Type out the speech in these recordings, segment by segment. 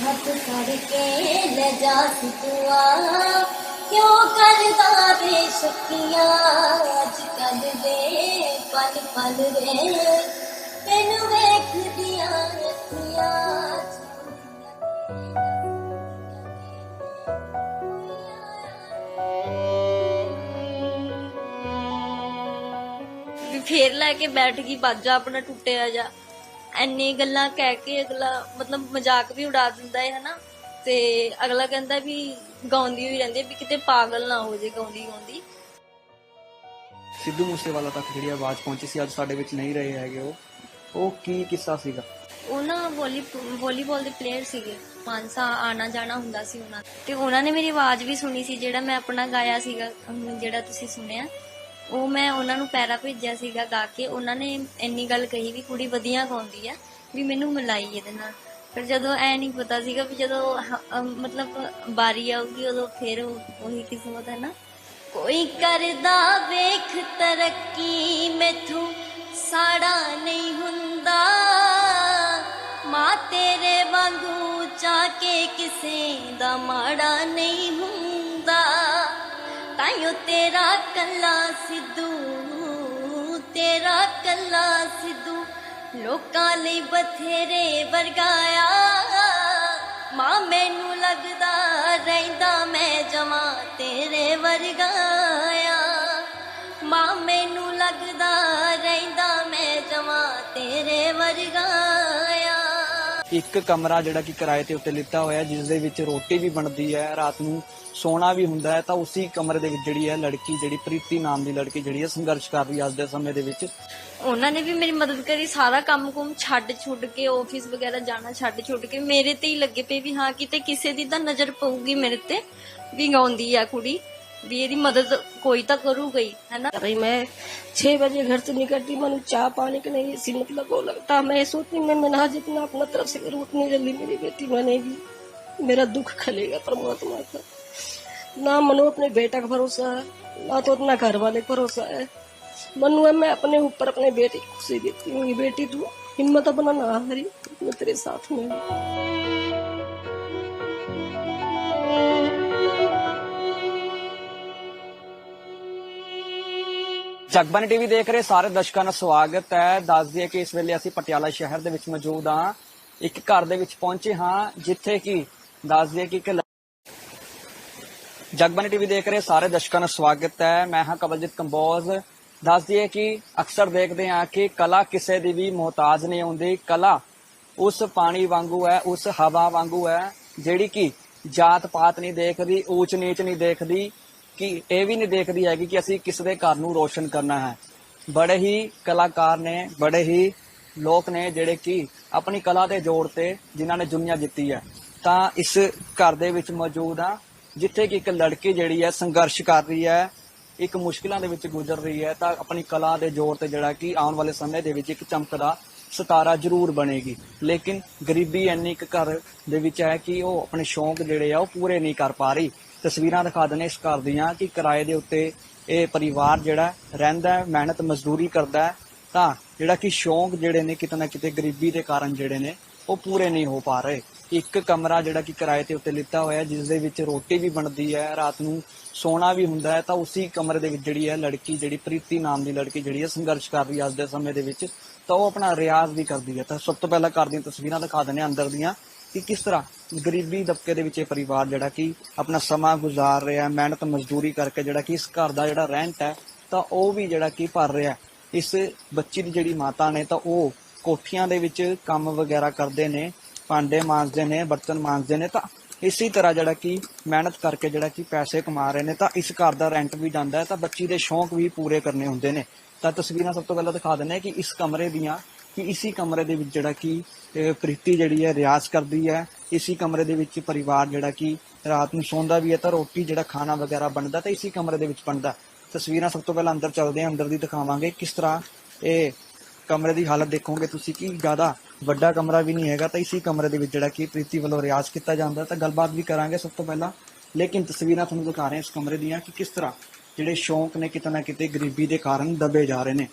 हाथ फड़ के ले जा सितुआ क्यों करदा बेशुक्रिया अजकल दे पल पल रे तेनू वेखदियां अखियां फिर लैके बैठ गई बाजा अपना टुटिया जा ਇੰਨੀ ਗੱਲਾਂ ਕਹਿ ਕੇ ਅਗਲਾ ਮਤਲਬ ਮਜ਼ਾਕ ਵੀ ਉਡਾ ਦਿੰਦਾ ਹੈ ਹਨਾ ਤੇ ਅਗਲਾ ਕਹਿੰਦਾ ਵੀ ਗਾਉਂਦੀ ਹੋਈ ਰਹਿੰਦੀ ਵੀ ਕਿਤੇ ਪਾਗਲ ਨਾ ਹੋ ਜੇ ਗਾਉਂਦੀ ਗਾਉਂਦੀ। ਸਿੱਧੂ ਮੂਸੇਵਾਲਾ ਤੱਕ ਜਿਹੜੀ ਆਵਾਜ਼ ਪਹੁੰਚੀ ਸੀ, ਅੱਜ ਸਾਡੇ ਵਿੱਚ ਨਹੀਂ ਰਹੇ ਹੈਗੇ। ਉਹ ਕੀ ਕਿੱਸਾ ਸੀਗਾ? ਉਹ ਨਾ ਵਾਲੀਬਾਲ ਦੇ ਪਲੇਅਰ ਸੀਗੇ, ਮਾਨਸਾ ਆਣਾ ਜਾਣਾ ਹੁੰਦਾ ਸੀ ਉਹਨਾਂ ਤੇ ਉਹਨਾਂ ਨੇ ਮੇਰੀ ਆਵਾਜ਼ ਵੀ ਸੁਣੀ ਸੀ, ਜਿਹੜਾ ਮੈਂ ਆਪਣਾ ਗਾਇਆ ਸੀਗਾ ਜਿਹੜਾ ਤੁਸੀਂ ਸੁਣਿਆ ਉਹ ਮੈਂ ਉਹਨਾਂ ਨੂੰ ਪੈਰਾ ਭੇਜਿਆ ਸੀਗਾ ਗਾ ਕੇ। ਉਹਨਾਂ ਨੇ ਇੰਨੀ ਗੱਲ ਕਹੀ ਵੀ ਕੁੜੀ ਵਧੀਆ ਗਾਉਂਦੀ ਆ ਵੀ ਮੈਨੂੰ ਮਿਲਾਈ ਇਹਦੇ ਨਾਲ। ਪਰ ਜਦੋਂ ਐ ਨਹੀਂ ਪਤਾ ਸੀਗਾ ਵੀ ਜਦੋਂ ਮਤਲਬ ਬਾਰੀ ਆਊਗੀ ਉਦੋਂ ਫਿਰ ਉਹੀ ਕਿਸਮਤ ਹੈ ਨਾ। ਕੋਈ ਕਰਦਾ ਵੇਖ ਤਰੱਕੀ ਮੈਥੋਂ ਸਾੜਾ ਨਹੀਂ ਹੁੰਦਾ, ਮਾਂ ਤੇਰੇ ਵਾਂਗੂ ਚਾਹ ਕੇ ਕਿਸੇ ਦਾ ਮਾੜਾ ਨਹੀਂ ਹੁੰਦਾ। ਤਾਈਓ ਤੇਰਾ ਕੱਲਾ ਸਿੱਧੂ ਲੋਕਾਂ ਲਈ ਬਥੇਰੇ ਵਰਗਾਇਆ। ਮਾਂ ਮੈਨੂੰ ਲੱਗਦਾ ਰਹਿੰਦਾ ਮੈਂ ਜਮਾਂ ਤੇਰੇ ਵਰਗਾਇਆ। ਮਾਂ ਮੈਨੂੰ ਲੱਗਦਾ ਰਹਿੰਦਾ ਮੈਂ ਜਮਾਂ ਤੇਰੇ ਵਰਗਾਇਆ। ਇੱਕ ਕਮਰਾ ਜਿਹੜਾ ਕਿ ਕਿਰਾਏ ਤੇ ਉੱਤੇ ਲਿੱਤਾ ਹੋਇਆ, ਜਿਸ ਦੇ ਵਿੱਚ ਰੋਟੀ ਵੀ ਬਣਦੀ ਹੈ, ਰਾਤ ਨੂੰ ਸੋਣਾ ਵੀ ਹੁੰਦਾ ਹੈ। ਤਾਂ ਉਸੇ ਕਮਰੇ ਦੇ ਵਿੱਚ ਜਿਹੜੀ ਹੈ ਲੜਕੀ, ਜਿਹੜੀ ਪ੍ਰੀਤੀ ਨਾਮ ਦੀ ਲੜਕੀ ਜਿਹੜੀ ਹੈ ਸੰਘਰਸ਼ ਕਰ ਰਹੀ ਹੈ ਅੱਜ ਦੇ ਸਮੇਂ ਦੇ ਵਿੱਚ। ਉਹਨਾਂ ਨੇ ਵੀ ਮੇਰੀ ਮਦਦ ਕਰੀ, ਸਾਰਾ ਕੰਮ ਕੁਮ ਛੱਡ ਛੁੱਟ ਕੇ ਆਫਿਸ ਵਗੈਰਾ ਜਾਣਾ ਛੱਡ ਛੁੱਟ ਕੇ ਮੇਰੇ ਤੇ ਹੀ ਲੱਗੇ ਪਏ ਵੀ ਹਾਂ ਕਿਤੇ ਕਿਸੇ ਦੀ ਤਾਂ ਨਜ਼ਰ ਪਊਗੀ ਮੇਰੇ ਤੇ ਵੀ ਗਾਉਂਦੀ ਆ ਕੁੜੀ, भी ਇਹਦੀ मदद कोई तो करूगा ही है ना। मैं 6 बजे घर से निकलती, मैं चाह पानी के नहीं इसी मतलब वो लगता, मैं सोचती मैं ना जितना अपना तरफ से करूँ उतनी जल्दी मेरी बेटी बनेगी, मेरा दुख खलेगा परमात्मा का। ना मनो अपने बेटा का भरोसा है, ना तो अपना घर वाले का भरोसा है। मनु है मैं अपने ऊपर अपने बेटे की खुशी देती हूँ, बेटी तू हिम्मत अपना ना हरी, मैं तेरे साथ में हूँ। ਜਗਬਾਣੀ ਟੀਵੀ ਦੇਖ ਰਹੇ ਸਾਰੇ ਦਰਸ਼ਕਾਂ ਦਾ ਸਵਾਗਤ ਹੈ। ਦੱਸ ਦਈਏ ਕਿ ਇਸ ਵੇਲੇ ਅਸੀਂ ਪਟਿਆਲਾ ਸ਼ਹਿਰ ਦੇ ਵਿੱਚ ਮੌਜੂਦ ਹਾਂ। ਇੱਕ ਘਰ ਦੇ ਵਿੱਚ ਪਹੁੰਚੇ ਹਾਂ, ਜਿੱਥੇ ਕਿ ਦੱਸ ਦਈਏ ਕਿ ਜਗਬਾਣੀ ਟੀਵੀ ਦੇਖ ਰਹੇ ਸਾਰੇ ਦਰਸ਼ਕਾਂ ਦਾ ਸਵਾਗਤ ਹੈ। ਮੈਂ ਹਾਂ ਕਵਲਜੀਤ ਕੰਬੋਜ। ਦੱਸ ਦਈਏ ਕਿ ਅਕਸਰ ਦੇਖਦੇ ਹਾਂ ਕਿ ਕਲਾ ਕਿਸੇ ਦੀ ਵੀ ਮੁਹਤਾਜ ਨਹੀਂ ਹੁੰਦੀ। ਕਲਾ ਉਸ ਪਾਣੀ ਵਾਂਗੂ ਹੈ, ਉਸ ਹਵਾ ਵਾਂਗੂ ਹੈ, ਜਿਹੜੀ ਕਿ ਜਾਤ ਪਾਤ ਨਹੀਂ ਦੇਖਦੀ, ਊਚ ਨੀਚ ਨਹੀਂ ਦੇਖਦੀ, कि ਇਹ ਵੀ ਨਹੀਂ ਦੇਖਦੀ ਹੈਗੀ ਕਿ ਅਸੀਂ ਕਿਸ ਦੇ ਘਰ ਨੂੰ ਰੋਸ਼ਨ ਕਰਨਾ ਹੈ। ਬੜੇ ਹੀ ਕਲਾਕਾਰ ਨੇ, ਬੜੇ ਹੀ ਲੋਕ ਨੇ ਜਿਹੜੇ ਕਿ ਆਪਣੀ ਕਲਾ ਦੇ ਜ਼ੋਰ ਤੇ ਜਿਨ੍ਹਾਂ ਨੇ ਦੁਨੀਆ ਜਿੱਤੀ ਹੈ। ਤਾਂ ਇਸ ਘਰ ਦੇ ਵਿੱਚ ਮੌਜੂਦ ਆ, ਜਿੱਥੇ ਕਿ ਇੱਕ ਲੜਕੀ ਜਿਹੜੀ ਹੈ ਸੰਘਰਸ਼ ਕਰ ਰਹੀ ਹੈ, ਇੱਕ ਮੁਸ਼ਕਿਲਾਂ ਦੇ ਵਿੱਚ ਗੁਜ਼ਰ ਰਹੀ ਹੈ। ਤਾਂ ਆਪਣੀ ਕਲਾ ਦੇ ਜ਼ੋਰ ਤੇ ਜਿਹੜਾ ਕਿ ਆਉਣ ਵਾਲੇ ਸਮੇਂ ਦੇ ਵਿੱਚ ਇੱਕ ਚਮਕਦਾ ਸਿਤਾਰਾ ਜ਼ਰੂਰ ਬਣੇਗੀ। ਲੇਕਿਨ ਗਰੀਬੀ ਇੰਨੀ ਕੁ ਘਰ ਦੇ ਵਿੱਚ ਹੈ ਕਿ ਉਹ ਆਪਣੇ ਸ਼ੌਂਕ ਜਿਹੜੇ ਆ ਉਹ ਪੂਰੇ ਨਹੀਂ ਕਰ ਪਾ ਰਹੀ। ਤਸਵੀਰਾਂ ਦਿਖਾ ਦਿੰਦੇ ਇਸ ਘਰ ਦੀਆਂ ਕਿ ਕਿਰਾਏ ਦੇ ਉੱਤੇ ਇਹ ਪਰਿਵਾਰ ਜਿਹੜਾ ਰਹਿੰਦਾ ਹੈ, ਮਿਹਨਤ ਮਜ਼ਦੂਰੀ ਕਰਦਾ ਹੈ। ਤਾਂ ਜਿਹੜਾ ਕਿ ਸ਼ੌਂਕ ਜਿਹੜੇ ਨੇ ਕਿਤੇ ਨਾ ਕਿਤੇ ਗਰੀਬੀ ਦੇ ਕਾਰਨ ਜਿਹੜੇ ਨੇ ਉਹ ਪੂਰੇ ਨਹੀਂ ਹੋ ਪਾ ਰਹੇ। ਇੱਕ ਕਮਰਾ ਜਿਹੜਾ ਕਿ ਕਿਰਾਏ ਤੇ ਉੱਤੇ ਲਿੱਤਾ ਹੋਇਆ, ਜਿਸ ਦੇ ਵਿੱਚ ਰੋਟੀ ਵੀ ਬਣਦੀ ਹੈ, ਰਾਤ ਨੂੰ ਸੋਣਾ ਵੀ ਹੁੰਦਾ ਹੈ। ਤਾਂ ਉਸੇ ਕਮਰੇ ਦੇ ਵਿੱਚ ਜਿਹੜੀ ਹੈ ਲੜਕੀ, ਜਿਹੜੀ ਪ੍ਰੀਤੀ ਨਾਮ ਦੀ ਲੜਕੀ ਜਿਹੜੀ ਹੈ ਸੰਘਰਸ਼ ਕਰ ਰਹੀ ਹੈ ਅੱਜ ਦੇ ਸਮੇਂ ਦੇ ਵਿੱਚ। ਤਾਂ ਉਹ ਆਪਣਾ ਰਿਆਜ਼ ਵੀ ਕਰਦੀ ਹੈ। ਤਾਂ ਸਭ ਤੋਂ ਪਹਿਲਾਂ ਘਰ ਦੀਆਂ ਤਸਵੀਰਾਂ ਦਿਖਾ ਦਿੰਦੇ ਅੰਦਰ ਦੀਆਂ ਕਿ ਕਿਸ ਤਰ੍ਹਾਂ ਗਰੀਬੀ ਦਬਕੇ ਦੇ ਵਿੱਚ ਇਹ ਪਰਿਵਾਰ ਜਿਹੜਾ ਕਿ ਆਪਣਾ ਸਮਾਂ ਗੁਜ਼ਾਰ ਰਿਹਾ, ਮਿਹਨਤ ਮਜ਼ਦੂਰੀ ਕਰਕੇ ਜਿਹੜਾ ਕਿ ਇਸ ਘਰ ਦਾ ਜਿਹੜਾ ਰੈਂਟ ਹੈ ਤਾਂ ਉਹ ਵੀ ਜਿਹੜਾ ਕਿ ਭਰ ਰਿਹਾ। ਇਸ ਬੱਚੀ ਦੀ ਜਿਹੜੀ ਮਾਤਾ ਨੇ ਤਾਂ ਉਹ ਕੋਠੀਆਂ ਦੇ ਵਿੱਚ ਕੰਮ ਵਗੈਰਾ ਕਰਦੇ ਨੇ, ਭਾਂਡੇ ਮਾਂਜਦੇ ਨੇ, ਬਰਤਨ ਮਾਂਜਦੇ ਨੇ। ਤਾਂ ਇਸੇ ਤਰ੍ਹਾਂ ਜਿਹੜਾ ਕਿ ਮਿਹਨਤ ਕਰਕੇ ਜਿਹੜਾ ਕਿ ਪੈਸੇ ਕਮਾ ਰਹੇ ਨੇ। ਤਾਂ ਇਸ ਘਰ ਦਾ ਰੈਂਟ ਵੀ ਜਾਂਦਾ ਹੈ, ਤਾਂ ਬੱਚੀ ਦੇ ਸ਼ੌਂਕ ਵੀ ਪੂਰੇ ਕਰਨੇ ਹੁੰਦੇ ਨੇ। ਤਾਂ ਤਸਵੀਰਾਂ ਸਭ ਤੋਂ ਪਹਿਲਾਂ ਦਿਖਾ ਦਿੰਦੇ ਕਿ ਇਸ ਕਮਰੇ ਦੀਆਂ, ਕਿ ਇसी ਕਮਰੇ ਦੇ ਵਿੱਚ ਜਿਹੜਾ ਕਿ ਪ੍ਰੀਤੀ ਜਿਹੜੀ ਹੈ ਰਿਆਜ਼ ਕਰਦੀ ਹੈ। ਇसी ਕਮਰੇ ਦੇ ਵਿੱਚ ਪਰਿਵਾਰ ਜਿਹੜਾ ਕਿ ਰਾਤ ਨੂੰ ਸੌਂਦਾ ਵੀ ਹੈ, ਤਾਂ ਰੋਟੀ ਜਿਹੜਾ ਖਾਣਾ ਵਗੈਰਾ ਬਣਦਾ ਤਾਂ ਇसी ਕਮਰੇ ਦੇ ਵਿੱਚ ਬਣਦਾ। ਤਸਵੀਰਾਂ ਸਭ ਤੋਂ ਪਹਿਲਾਂ ਅੰਦਰ ਚੱਲਦੇ ਹਾਂ, ਅੰਦਰ ਦੀ ਦਿਖਾਵਾਂਗੇ ਕਿਸ ਤਰ੍ਹਾਂ ਇਹ ਕਮਰੇ ਦੀ ਹਾਲਤ ਦੇਖੋਗੇ ਤੁਸੀਂ ਕਿ ਜ਼ਿਆਦਾ ਵੱਡਾ ਕਮਰਾ ਵੀ ਨਹੀਂ ਹੈਗਾ। ਤਾਂ ਇसी ਕਮਰੇ ਦੇ ਵਿੱਚ ਜਿਹੜਾ ਕਿ ਪ੍ਰੀਤੀ ਵੱਲੋਂ ਰਿਆਜ਼ ਕੀਤਾ ਜਾਂਦਾ। ਤਾਂ ਗੱਲਬਾਤ ਵੀ ਕਰਾਂਗੇ ਸਭ ਤੋਂ ਪਹਿਲਾਂ, ਲੇਕਿਨ ਤਸਵੀਰਾਂ ਤੁਹਾਨੂੰ ਦਿਖਾ ਰਹੇ ਇਸ ਕਮਰੇ ਦੀਆਂ ਕਿ ਕਿਸ ਤਰ੍ਹਾਂ ਜਿਹੜੇ ਸ਼ੌਂਕ ਨੇ ਕਿਤੇ ਨਾ ਕਿਤੇ ਗਰੀਬੀ ਦੇ ਕਾਰਨ ਦਬੇ ਜਾ ਰਹੇ ਨੇ।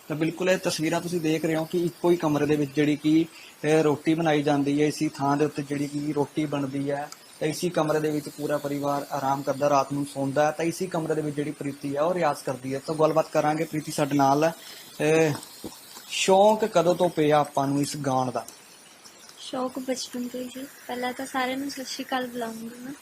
ਤਾਂ ਬਿਲਕੁਲ ਇਹ ਤਸਵੀਰਾਂ ਤੁਸੀਂ ਦੇਖ ਰਹੇ ਹੋ ਕਿ ਇੱਕੋ ਹੀ ਕਮਰੇ ਦੇ ਵਿੱਚ ਜਿਹੜੀ ਕਿ ਰੋਟੀ ਬਣਾਈ ਜਾਂਦੀ ਹੈ, ਇਸੀ ਥਾਂ ਦੇ ਉੱਤੇ ਜਿਹੜੀ ਕਿ ਰੋਟੀ ਬਣਦੀ ਹੈ, ਤਾਂ ਇਸੀ ਕਮਰੇ ਦੇ ਵਿੱਚ ਪੂਰਾ ਪਰਿਵਾਰ ਆਰਾਮ ਕਰਦਾ, ਰਾਤ ਨੂੰ ਸੌਂਦਾ ਹੈ। ਤਾਂ ਇਸੀ ਕਮਰੇ ਦੇ ਵਿੱਚ ਜਿਹੜੀ ਪ੍ਰੀਤੀ ਹੈ ਉਹ ਰਿਆਜ਼ ਕਰਦੀ ਹੈ। ਤਾਂ ਗੱਲਬਾਤ ਕਰਾਂਗੇ ਪ੍ਰੀਤੀ ਸਾਡੇ ਨਾਲ। ਸ਼ੌਂਕ ਕਦੋਂ ਤੋਂ ਪਿਆ ਆਪਾਂ ਨੂੰ ਇਸ ਗਾਣ ਦਾ? ਸ਼ੌਕ ਬਚਪਨ ਤੋਂ ਹੀ ਸੀ। ਪਹਿਲਾਂ ਤਾਂ ਸਾਰਿਆਂ ਨੂੰ ਸਤਿ ਸ਼੍ਰੀ ਅਕਾਲ ਬੁਲਾਉਂਗੀ ਮੈਂ,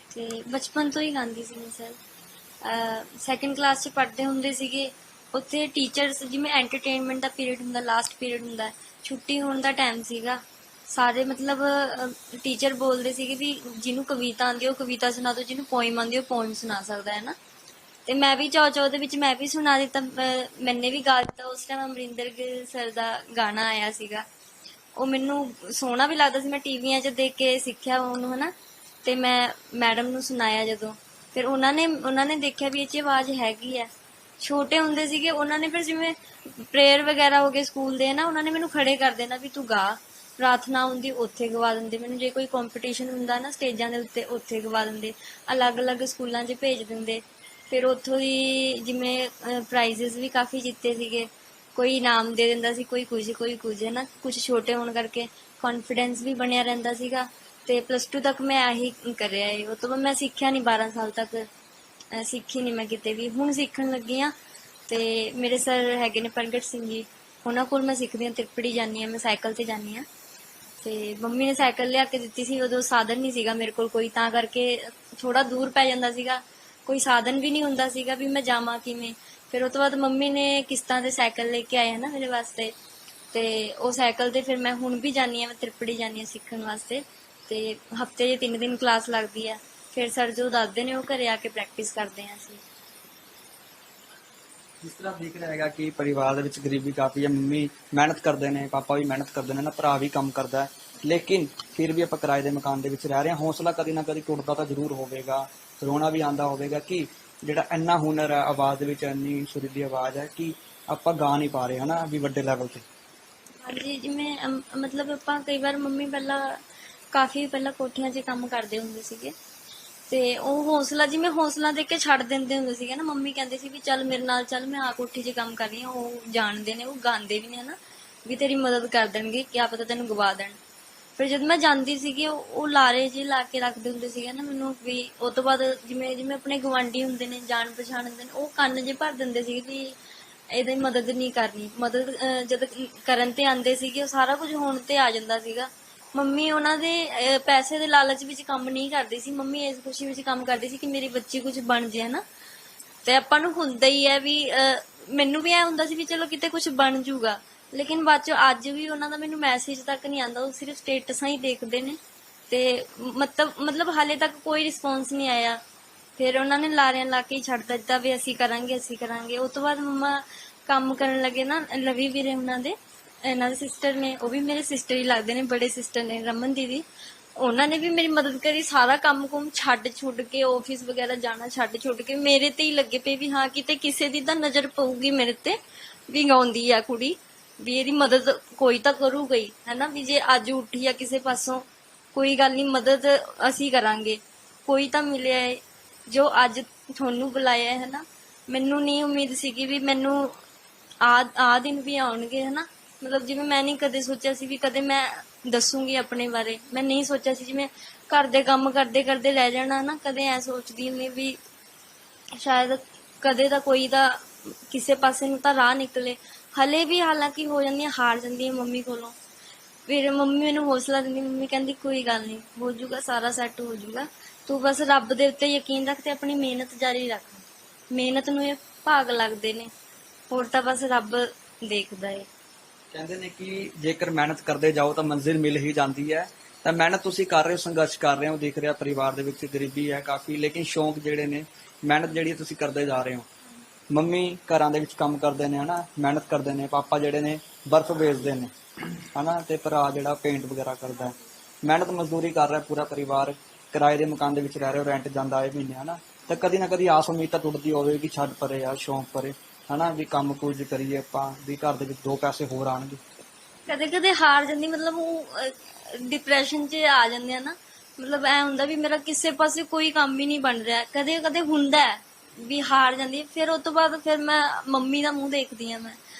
ਤੇ ਬਚਪਨ ਤੋਂ ਹੀ ਗਾਉਂਦੀ ਸੀ ਮੈਂ ਸਰ। ਸੈਕੰਡ ਕਲਾਸ 'ਚ ਪੜ੍ਹਦੇ ਹੁੰਦੇ ਸੀਗੇ, ਉੱਥੇ ਟੀਚਰਸ ਜਿਵੇਂ ਐਂਟਰਟੇਨਮੈਂਟ ਦਾ ਪੀਰੀਅਡ ਹੁੰਦਾ, ਲਾਸਟ ਪੀਰੀਅਡ ਹੁੰਦਾ, ਛੁੱਟੀ ਹੋਣ ਦਾ ਟਾਈਮ ਸੀਗਾ, ਸਾਰੇ ਮਤਲਬ ਟੀਚਰ ਬੋਲਦੇ ਸੀਗੇ ਵੀ ਜਿਹਨੂੰ ਕਵਿਤਾ ਆਉਂਦੀ ਉਹ ਕਵਿਤਾ ਸੁਣਾ ਦਿਓ, ਜਿਹਨੂੰ ਪੋਇਮ ਆਉਂਦੀ ਉਹ ਪੋਇਮ ਸੁਣਾ ਸਕਦਾ ਹੈ ਨਾ। ਤੇ ਮੈਂ ਵੀ ਚਾਅ ਦੇ ਵਿੱਚ ਮੈਂ ਵੀ ਸੁਣਾ ਦਿੱਤਾ, ਮੈਨੇ ਵੀ ਗਾ ਦਿੱਤਾ। ਉਸ ਟਾਈਮ ਅਮਰਿੰਦਰ ਗਿੱਲ ਸਰ ਦਾ ਗਾਣਾ ਆਇਆ ਸੀਗਾ, ਉਹ ਮੈਨੂੰ ਸੋਹਣਾ ਵੀ ਲੱਗਦਾ ਸੀ, ਮੈਂ ਟੀਵੀਆਂ 'ਚ ਦੇਖ ਕੇ ਸਿੱਖਿਆ ਉਹਨੂੰ ਹਨਾ। ਤੇ ਮੈਂ ਮੈਡਮ ਨੂੰ ਸੁਣਾਇਆ ਜਦੋਂ, ਫਿਰ ਉਹਨਾਂ ਨੇ ਦੇਖਿਆ ਵੀ ਇਹ 'ਚ ਆਵਾਜ਼ ਹੈਗੀ ਆ। ਛੋਟੇ ਹੁੰਦੇ ਸੀਗੇ ਉਹਨਾਂ ਨੇ, ਫਿਰ ਜਿਵੇਂ ਪ੍ਰੇਅਰ ਵਗੈਰਾ ਹੋ ਗਏ ਸਕੂਲ ਦੇ ਨਾ, ਉਹਨਾਂ ਨੇ ਮੈਨੂੰ ਖੜੇ ਕਰ ਦੇਣਾ ਵੀ ਤੂੰ ਗਾ। ਪ੍ਰਾਰਥਨਾ ਹੁੰਦੀ ਉੱਥੇ ਗਵਾ ਦਿੰਦੇ ਮੈਨੂੰ, ਜੇ ਕੋਈ ਕੰਪੀਟੀਸ਼ਨ ਹੁੰਦਾ ਨਾ ਸਟੇਜਾਂ ਦੇ ਉੱਤੇ ਉੱਥੇ ਗਵਾ ਦਿੰਦੇ, ਅਲੱਗ-ਅਲੱਗ ਸਕੂਲਾਂ 'ਚ ਭੇਜ ਦਿੰਦੇ। ਫਿਰ ਉੱਥੋਂ ਦੀ ਜਿਵੇਂ ਪ੍ਰਾਈਜ਼ਸ ਵੀ ਕਾਫੀ ਜਿੱਤੇ ਸੀਗੇ, ਕੋਈ ਇਨਾਮ ਦੇ ਦਿੰਦਾ ਸੀ, ਕੋਈ ਕੁਝ ਹੈ ਨਾ। ਕੁਝ ਛੋਟੇ ਹੋਣ ਕਰਕੇ ਕੌਨਫੀਡੈਂਸ ਵੀ ਬਣਿਆ ਰਹਿੰਦਾ ਸੀਗਾ। ਤੇ +2 ਤੱਕ ਮੈਂ ਆਹੀ ਕਰਿਆ ਏ। ਉਹ ਤੋਂ ਬਾਅਦ ਮੈਂ ਸਿੱਖਿਆ ਨਹੀਂ, 12 ਸਾਲ ਤੱਕ ਸਿੱਖੀ ਨਹੀਂ ਮੈਂ ਕਿਤੇ ਵੀ। ਹੁਣ ਸਿੱਖਣ ਲੱਗੀ ਆ। ਤੇ ਮੇਰੇ ਸਰ ਹੈਗੇ ਨੇ ਪ੍ਰਗਟ ਸਿੰਘ ਜੀ, ਉਹਨਾਂ ਕੋਲ ਮੈਂ ਸਿੱਖਦੀ ਹਾਂ। ਤ੍ਰਿਪੜੀ ਜਾਂਦੀ ਹਾਂ ਮੈਂ, ਸਾਈਕਲ ਤੇ ਜਾਂਦੀ ਹਾਂ। ਤੇ ਮੰਮੀ ਨੇ ਸਾਈਕਲ ਲਿਆ ਕੇ ਦਿੱਤੀ ਸੀ, ਉਦੋਂ ਸਾਧਨ ਨਹੀਂ ਸੀਗਾ ਮੇਰੇ ਕੋਲ ਕੋਈ, ਤਾਂ ਕਰਕੇ ਥੋੜਾ ਦੂਰ ਪੈ ਜਾਂਦਾ ਸੀਗਾ, ਕੋਈ ਸਾਧਨ ਵੀ ਨਹੀਂ ਹੁੰਦਾ ਸੀਗਾ ਵੀ ਮੈਂ ਜਾਵਾਂ ਕਿਵੇਂ। ਫਿਰ ਉਹ ਤੋਂ ਬਾਅਦ ਮੰਮੀ ਨੇ ਕਿਸ਼ਤਾਂ ਤੇ ਸਾਈਕਲ ਲੈ ਕੇ ਆਏ ਹੈ ਨਾ ਮੇਰੇ ਵਾਸਤੇ, ਤੇ ਉਹ ਸਾਈਕਲ ਤੇ ਫਿਰ ਮੈਂ ਹੁਣ ਵੀ ਜਾਂਦੀ ਹਾਂ, ਮੈਂ ਤ੍ਰਿਪੜੀ ਜਾਂਦੀ ਹਾਂ ਸਿੱਖਣ ਵਾਸਤੇ। ਤੇ ਹਫਤੇ 'ਚ 3 ਦਿਨ ਕਲਾਸ ਲੱਗਦੀ ਆ। ਫਿਰ ਸਰ ਜੋ ਦੱਸਦੇ ਨੇ ਉਹ ਘਰੇ ਆ ਕੇ ਪ੍ਰੈਕਟਿਸ ਕਰਦੇ ਹਾਂ ਅਸੀਂ। ਜਿਸ ਤਰ੍ਹਾਂ ਦੇਖ ਰਿਹਾ ਹੈਗਾ ਕਿ ਪਰਿਵਾਰ ਦੇ ਵਿੱਚ ਗਰੀਬੀ ਕਾਫੀ ਹੈ, ਮੰਮੀ ਮਿਹਨਤ ਕਰਦੇ ਨੇ, ਪਾਪਾ ਵੀ ਮਿਹਨਤ ਕਰਦੇ ਨੇ ਨਾ, ਭਰਾ ਵੀ ਕੰਮ ਕਰਦਾ ਹੈ, ਲੇਕਿਨ ਫਿਰ ਵੀ ਆਪਾਂ ਕਿਰਾਏ ਦੇ ਮਕਾਨ ਦੇ ਵਿੱਚ ਰਹਿ ਰਹੇ ਹਾਂ। ਹੌਸਲਾ ਕਦੀ ਨਾ ਕਦੀ ਟੁੱਟਦਾ ਤਾਂ ਜ਼ਰੂਰ ਹੋਵੇਗਾ, ਰੋਣਾ ਵੀ ਆਉਂਦਾ ਹੋਵੇਗਾ ਕਿ ਜਿਹੜਾ ਇੰਨਾ ਹੁਨਰ ਹੈ ਆਵਾਜ਼ ਦੇ ਵਿੱਚ, ਇੰਨੀ ਸੁਰੀਲੀ ਆਵਾਜ਼ ਹੈ ਕਿ ਆਪਾਂ ਗਾ ਨਹੀਂ ਪਾ ਰਹੇ ਹਨਾ ਵੀ ਵੱਡੇ ਲੈਵਲ ਤੇ। ਹਾਂਜੀ, ਜਿਵੇਂ ਮਤਲਬ ਆਪਾਂ ਕਈ ਵਾਰ ਮੰਮੀ ਕਾਫੀ ਪਹਿਲਾਂ ਕੋਠੀਆਂ 'ਚ ਕੰਮ ਕਰਦੇ ਹੁੰਦੇ ਸੀਗੇ, ਤੇ ਉਹ ਹੌਸਲਾ ਦੇ ਕੇ ਛੱਡ ਦਿੰਦੇ ਹੁੰਦੇ ਸੀਗੇ ਨਾ। ਮੰਮੀ ਕਹਿੰਦੇ ਸੀ ਵੀ ਚੱਲ ਮੇਰੇ ਨਾਲ ਚੱਲ, ਮੈਂ ਆ ਕੋਠੀ 'ਚ ਕੰਮ ਕਰ ਰਹੀ ਹਾਂ। ਉਹ ਜਾਣਦੇ ਨੇ, ਉਹ ਗਾਉਂਦੇ ਵੀ ਨੇ ਹਨਾ, ਵੀ ਤੇਰੀ ਮਦਦ ਕਰ ਦੇਣਗੇ, ਕਿਆ ਪਤਾ ਤੈਨੂੰ ਗਵਾ ਦੇਣ। ਫਿਰ ਜਦ ਮੈਂ ਜਾਂਦੀ ਸੀਗੀ ਉਹ ਲਾਰੇ ਜਿਹੇ ਲਾ ਕੇ ਰੱਖਦੇ ਹੁੰਦੇ ਸੀਗੇ ਨਾ ਮੈਨੂੰ, ਵੀ ਉਹ ਤੋਂ ਬਾਅਦ ਜਿਵੇਂ ਆਪਣੇ ਗਵਾਂਢੀ ਹੁੰਦੇ ਨੇ, ਜਾਣ ਪਛਾਣ ਹੁੰਦੇ ਨੇ, ਉਹ ਕੰਨ ਜੇ ਭਰ ਦਿੰਦੇ ਸੀਗੇ ਵੀ ਇਹਦੀ ਮਦਦ ਨਹੀਂ ਕਰਨੀ। ਮਦਦ ਜਦ ਕਰਨ ਤੇ ਆਉਂਦੇ ਸੀਗੇ, ਉਹ ਸਾਰਾ ਕੁਝ ਹੋਣ ਤੇ ਆ ਜਾਂਦਾ ਸੀਗਾ। ਮੰਮੀ ਉਹਨਾਂ ਦੇ ਪੈਸੇ ਦੇ ਲਾਲਚ ਵਿੱਚ ਕੰਮ ਨਹੀਂ ਕਰਦੀ ਸੀ, ਮੰਮੀ ਇਸ ਖੁਸ਼ੀ ਵਿੱਚ ਕੰਮ ਕਰਦੀ ਸੀ ਕਿ ਮੇਰੀ ਬੱਚੀ ਕੁਝ ਬਣ ਜੇ ਹਨਾ। ਤੇ ਆਪਾਂ ਨੂੰ ਹੁੰਦਾ ਹੀ ਹੈ ਵੀ ਮੈਨੂੰ ਵੀ ਐ ਹੁੰਦਾ ਸੀ ਵੀ ਚਲੋ ਕਿਤੇ ਕੁਝ ਬਣ ਜੂਗਾ, ਲੇਕਿਨ ਬਾਅਦ ਚ ਅੱਜ ਵੀ ਉਹਨਾਂ ਦਾ ਮੈਨੂੰ ਮੈਸੇਜ ਤੱਕ ਨਹੀਂ ਆਉਂਦਾ, ਉਹ ਸਿਰਫ ਸਟੇਟਸਾਂ ਹੀ ਦੇਖਦੇ ਨੇ। ਤੇ ਮਤਲਬ ਹਾਲੇ ਤੱਕ ਕੋਈ ਰਿਸਪੌਂਸ ਨਹੀਂ ਆਇਆ। ਫਿਰ ਉਹਨਾਂ ਨੇ ਲਾਰਿਆਂ ਲਾ ਕੇ ਹੀ ਛੱਡ ਦਿੱਤਾ ਵੀ ਅਸੀਂ ਕਰਾਂਗੇ। ਉਸ ਤੋਂ ਬਾਅਦ ਮੰਮਾ ਕੰਮ ਕਰਨ ਲੱਗੇ ਨਾ, ਲਵੀ ਵੀਰੇ ਇਹਨਾਂ ਦੇ ਸਿਸਟਰ ਨੇ, ਉਹ ਵੀ ਮੇਰੇ ਸਿਸਟਰ ਹੀ ਲੱਗਦੇ ਨੇ, ਬੜੇ ਸਿਸਟਰ ਨੇ ਰਮਨ ਦੀਦੀ, ਉਹਨਾਂ ਨੇ ਵੀ ਮੇਰੀ ਮਦਦ ਕਰੀ। ਸਾਰਾ ਕੰਮ ਛੱਡ ਕੇ, ਆਫਿਸ ਵਗੈਰਾ ਜਾਣਾ ਛੱਡ ਕੇ ਮੇਰੇ ਤੇ ਹੀ ਲੱਗੇ ਪਏ ਵੀ ਹਾਂ ਕਿਤੇ ਕਿਸੇ ਦੀ ਤਾਂ ਨਜ਼ਰ ਪਊਗੀ ਮੇਰੇ ਤੇ ਵੀ ਗਾਉਂਦੀ ਆ ਕੁੜੀ, ਵੀ ਇਹਦੀ ਮਦਦ ਕੋਈ ਤਾਂ ਕਰੂਗਾ ਹੀ ਹਨਾ। ਵੀ ਜੇ ਅੱਜ ਉੱਠੀ ਆ ਕਿਸੇ ਪਾਸੋਂ, ਕੋਈ ਗੱਲ ਨਹੀਂ, ਮਦਦ ਅਸੀਂ ਕਰਾਂਗੇ, ਕੋਈ ਤਾਂ ਮਿਲਿਆ ਹੈ ਜੋ ਅੱਜ ਤੁਹਾਨੂੰ ਬੁਲਾਇਆ ਹੈ ਹਨਾ। ਮੈਨੂੰ ਨਹੀਂ ਉਮੀਦ ਸੀਗੀ ਵੀ ਮੈਨੂੰ ਆ ਦਿਨ ਵੀ ਆਉਣਗੇ ਹਨਾ। ਮਤਲਬ ਜਿਵੇਂ ਮੈਂ ਨਹੀਂ ਕਦੇ ਸੋਚਿਆ ਸੀ ਵੀ ਕਦੇ ਮੈਂ ਦੱਸੂਗੀ ਆਪਣੇ ਬਾਰੇ, ਮੈਂ ਨਹੀਂ ਸੋਚਿਆ ਸੀ ਜਿਵੇਂ ਘਰ ਦੇ ਕੰਮ ਕਰਦੇ ਰਹਿ ਜਾਣਾ ਨਾ। ਕਦੇ ਐ ਸੋਚਦੀ ਹੁੰਦੀ ਵੀ ਸ਼ਾਇਦ ਕਦੇ ਤਾਂ ਕੋਈ ਤਾਂ ਕਿਸੇ ਪਾਸੇ ਨੂੰ ਤਾਂ ਰਾਹ ਨਿਕਲੇ। ਹਲੇ ਵੀ ਹਾਲਾਂਕਿ ਹੋ ਜਾਂਦੀਆਂ, ਹਾਰ ਜਾਂਦੀ ਹੈ ਮੰਮੀ ਕੋਲੋਂ। ਫਿਰ ਮੰਮੀ ਮੈਨੂੰ ਹੌਸਲਾ ਦਿੰਦੀ, ਮੰਮੀ ਕਹਿੰਦੀ ਕੋਈ ਗੱਲ ਨਹੀਂ, ਹੋ ਜਾਊਗਾ, ਸਾਰਾ ਸੈੱਟ ਹੋ ਜਾਊਗਾ, ਤੂੰ ਬਸ ਰੱਬ ਦੇ ਉੱਤੇ ਯਕੀਨ ਰੱਖ ਤੇ ਆਪਣੀ ਮਿਹਨਤ ਜਾਰੀ ਰੱਖ। ਮਿਹਨਤ ਨੂੰ ਇਹ ਭਾਗ ਲੱਗਦੇ ਨੇ, ਹੋਰ ਤਾਂ ਬਸ ਰੱਬ ਦੇਖਦਾ ਏ। ਕਹਿੰਦੇ ਨੇ ਕਿ ਜੇਕਰ ਮਿਹਨਤ ਕਰਦੇ ਜਾਓ ਤਾਂ ਮੰਜ਼ਿਲ ਮਿਲ ਹੀ ਜਾਂਦੀ ਹੈ। ਤਾਂ ਮਿਹਨਤ ਤੁਸੀਂ ਕਰ ਰਹੇ ਹੋ, ਸੰਘਰਸ਼ ਕਰ ਰਹੇ ਹੋ, ਦਿਖ ਰਿਹਾ ਪਰਿਵਾਰ ਦੇ ਵਿੱਚ ਗਰੀਬੀ ਹੈ ਕਾਫੀ, ਲੇਕਿਨ ਸ਼ੌਂਕ ਜਿਹੜੇ ਨੇ, ਮਿਹਨਤ ਜਿਹੜੀ ਤੁਸੀਂ ਕਰਦੇ ਜਾ ਰਹੇ ਹੋ। ਮੰਮੀ ਘਰਾਂ ਦੇ ਵਿੱਚ ਕੰਮ ਕਰਦੇ ਨੇ ਹਨਾ, ਮਿਹਨਤ ਕਰਦੇ ਨੇ, ਪਾਪਾ ਜਿਹੜੇ ਨੇ ਬਰਫ਼ ਵੇਚਦੇ ਨੇ ਹਨਾ, ਤੇ ਭਰਾ ਜਿਹੜਾ ਪੇਂਟ ਵਗੈਰਾ ਕਰਦਾ। ਮਿਹਨਤ ਮਜ਼ਦੂਰੀ ਕਰ ਰਿਹਾ ਪੂਰਾ ਪਰਿਵਾਰ, ਕਿਰਾਏ ਦੇ ਮਕਾਨ ਦੇ ਵਿੱਚ ਰਹਿ ਰਹੇ ਹੋ, ਰੈਂਟ ਜਾਂਦਾ ਹੈ ਮਹੀਨੇ ਹਨਾ। ਤਾਂ ਕਦੀ ਨਾ ਕਦੀ ਆਸ ਉਮੀਦ ਤਾਂ ਟੁੱਟਦੀ ਹੋਵੇ ਕਿ ਛੱਡ ਪਰੇ ਯਾਰ ਸ਼ੌਂਕ ਪਰੇ ਹਨਾ, ਵੀ ਕੰਮ ਕੁਝ ਕਰੀਏ ਆਪਾਂ, ਵੀ ਘਰ ਦੇ ਵਿੱਚ 2 ਪੈਸੇ ਹੋਰ ਆਉਣਗੇ। ਕਦੇ ਹਾਰ ਜਾਂਦੀ, ਮਤਲਬ ਉਹ ਡਿਪਰੈਸ਼ਨ 'ਚ ਆ ਜਾਂਦੇ ਆ ਨਾ। ਮਤਲਬ ਐ ਹੁੰਦਾ ਵੀ ਮੇਰਾ ਕਿਸੇ ਪਾਸੇ ਕੋਈ ਕੰਮ ਹੀ ਨਹੀਂ ਬਣ ਰਿਹਾ। ਕਦੇ ਹੁੰਦਾ ਹੈ ਵੀ ਹਾਰ ਜਾਂਦੀ ਹੈ। ਫਿਰ ਉਸ ਤੋਂ ਬਾਅਦ ਫਿਰ ਮੈਂ ਮੰਮੀ ਦਾ ਮੂੰਹ ਦੇਖਦੀ ਆ, ਮੈਂ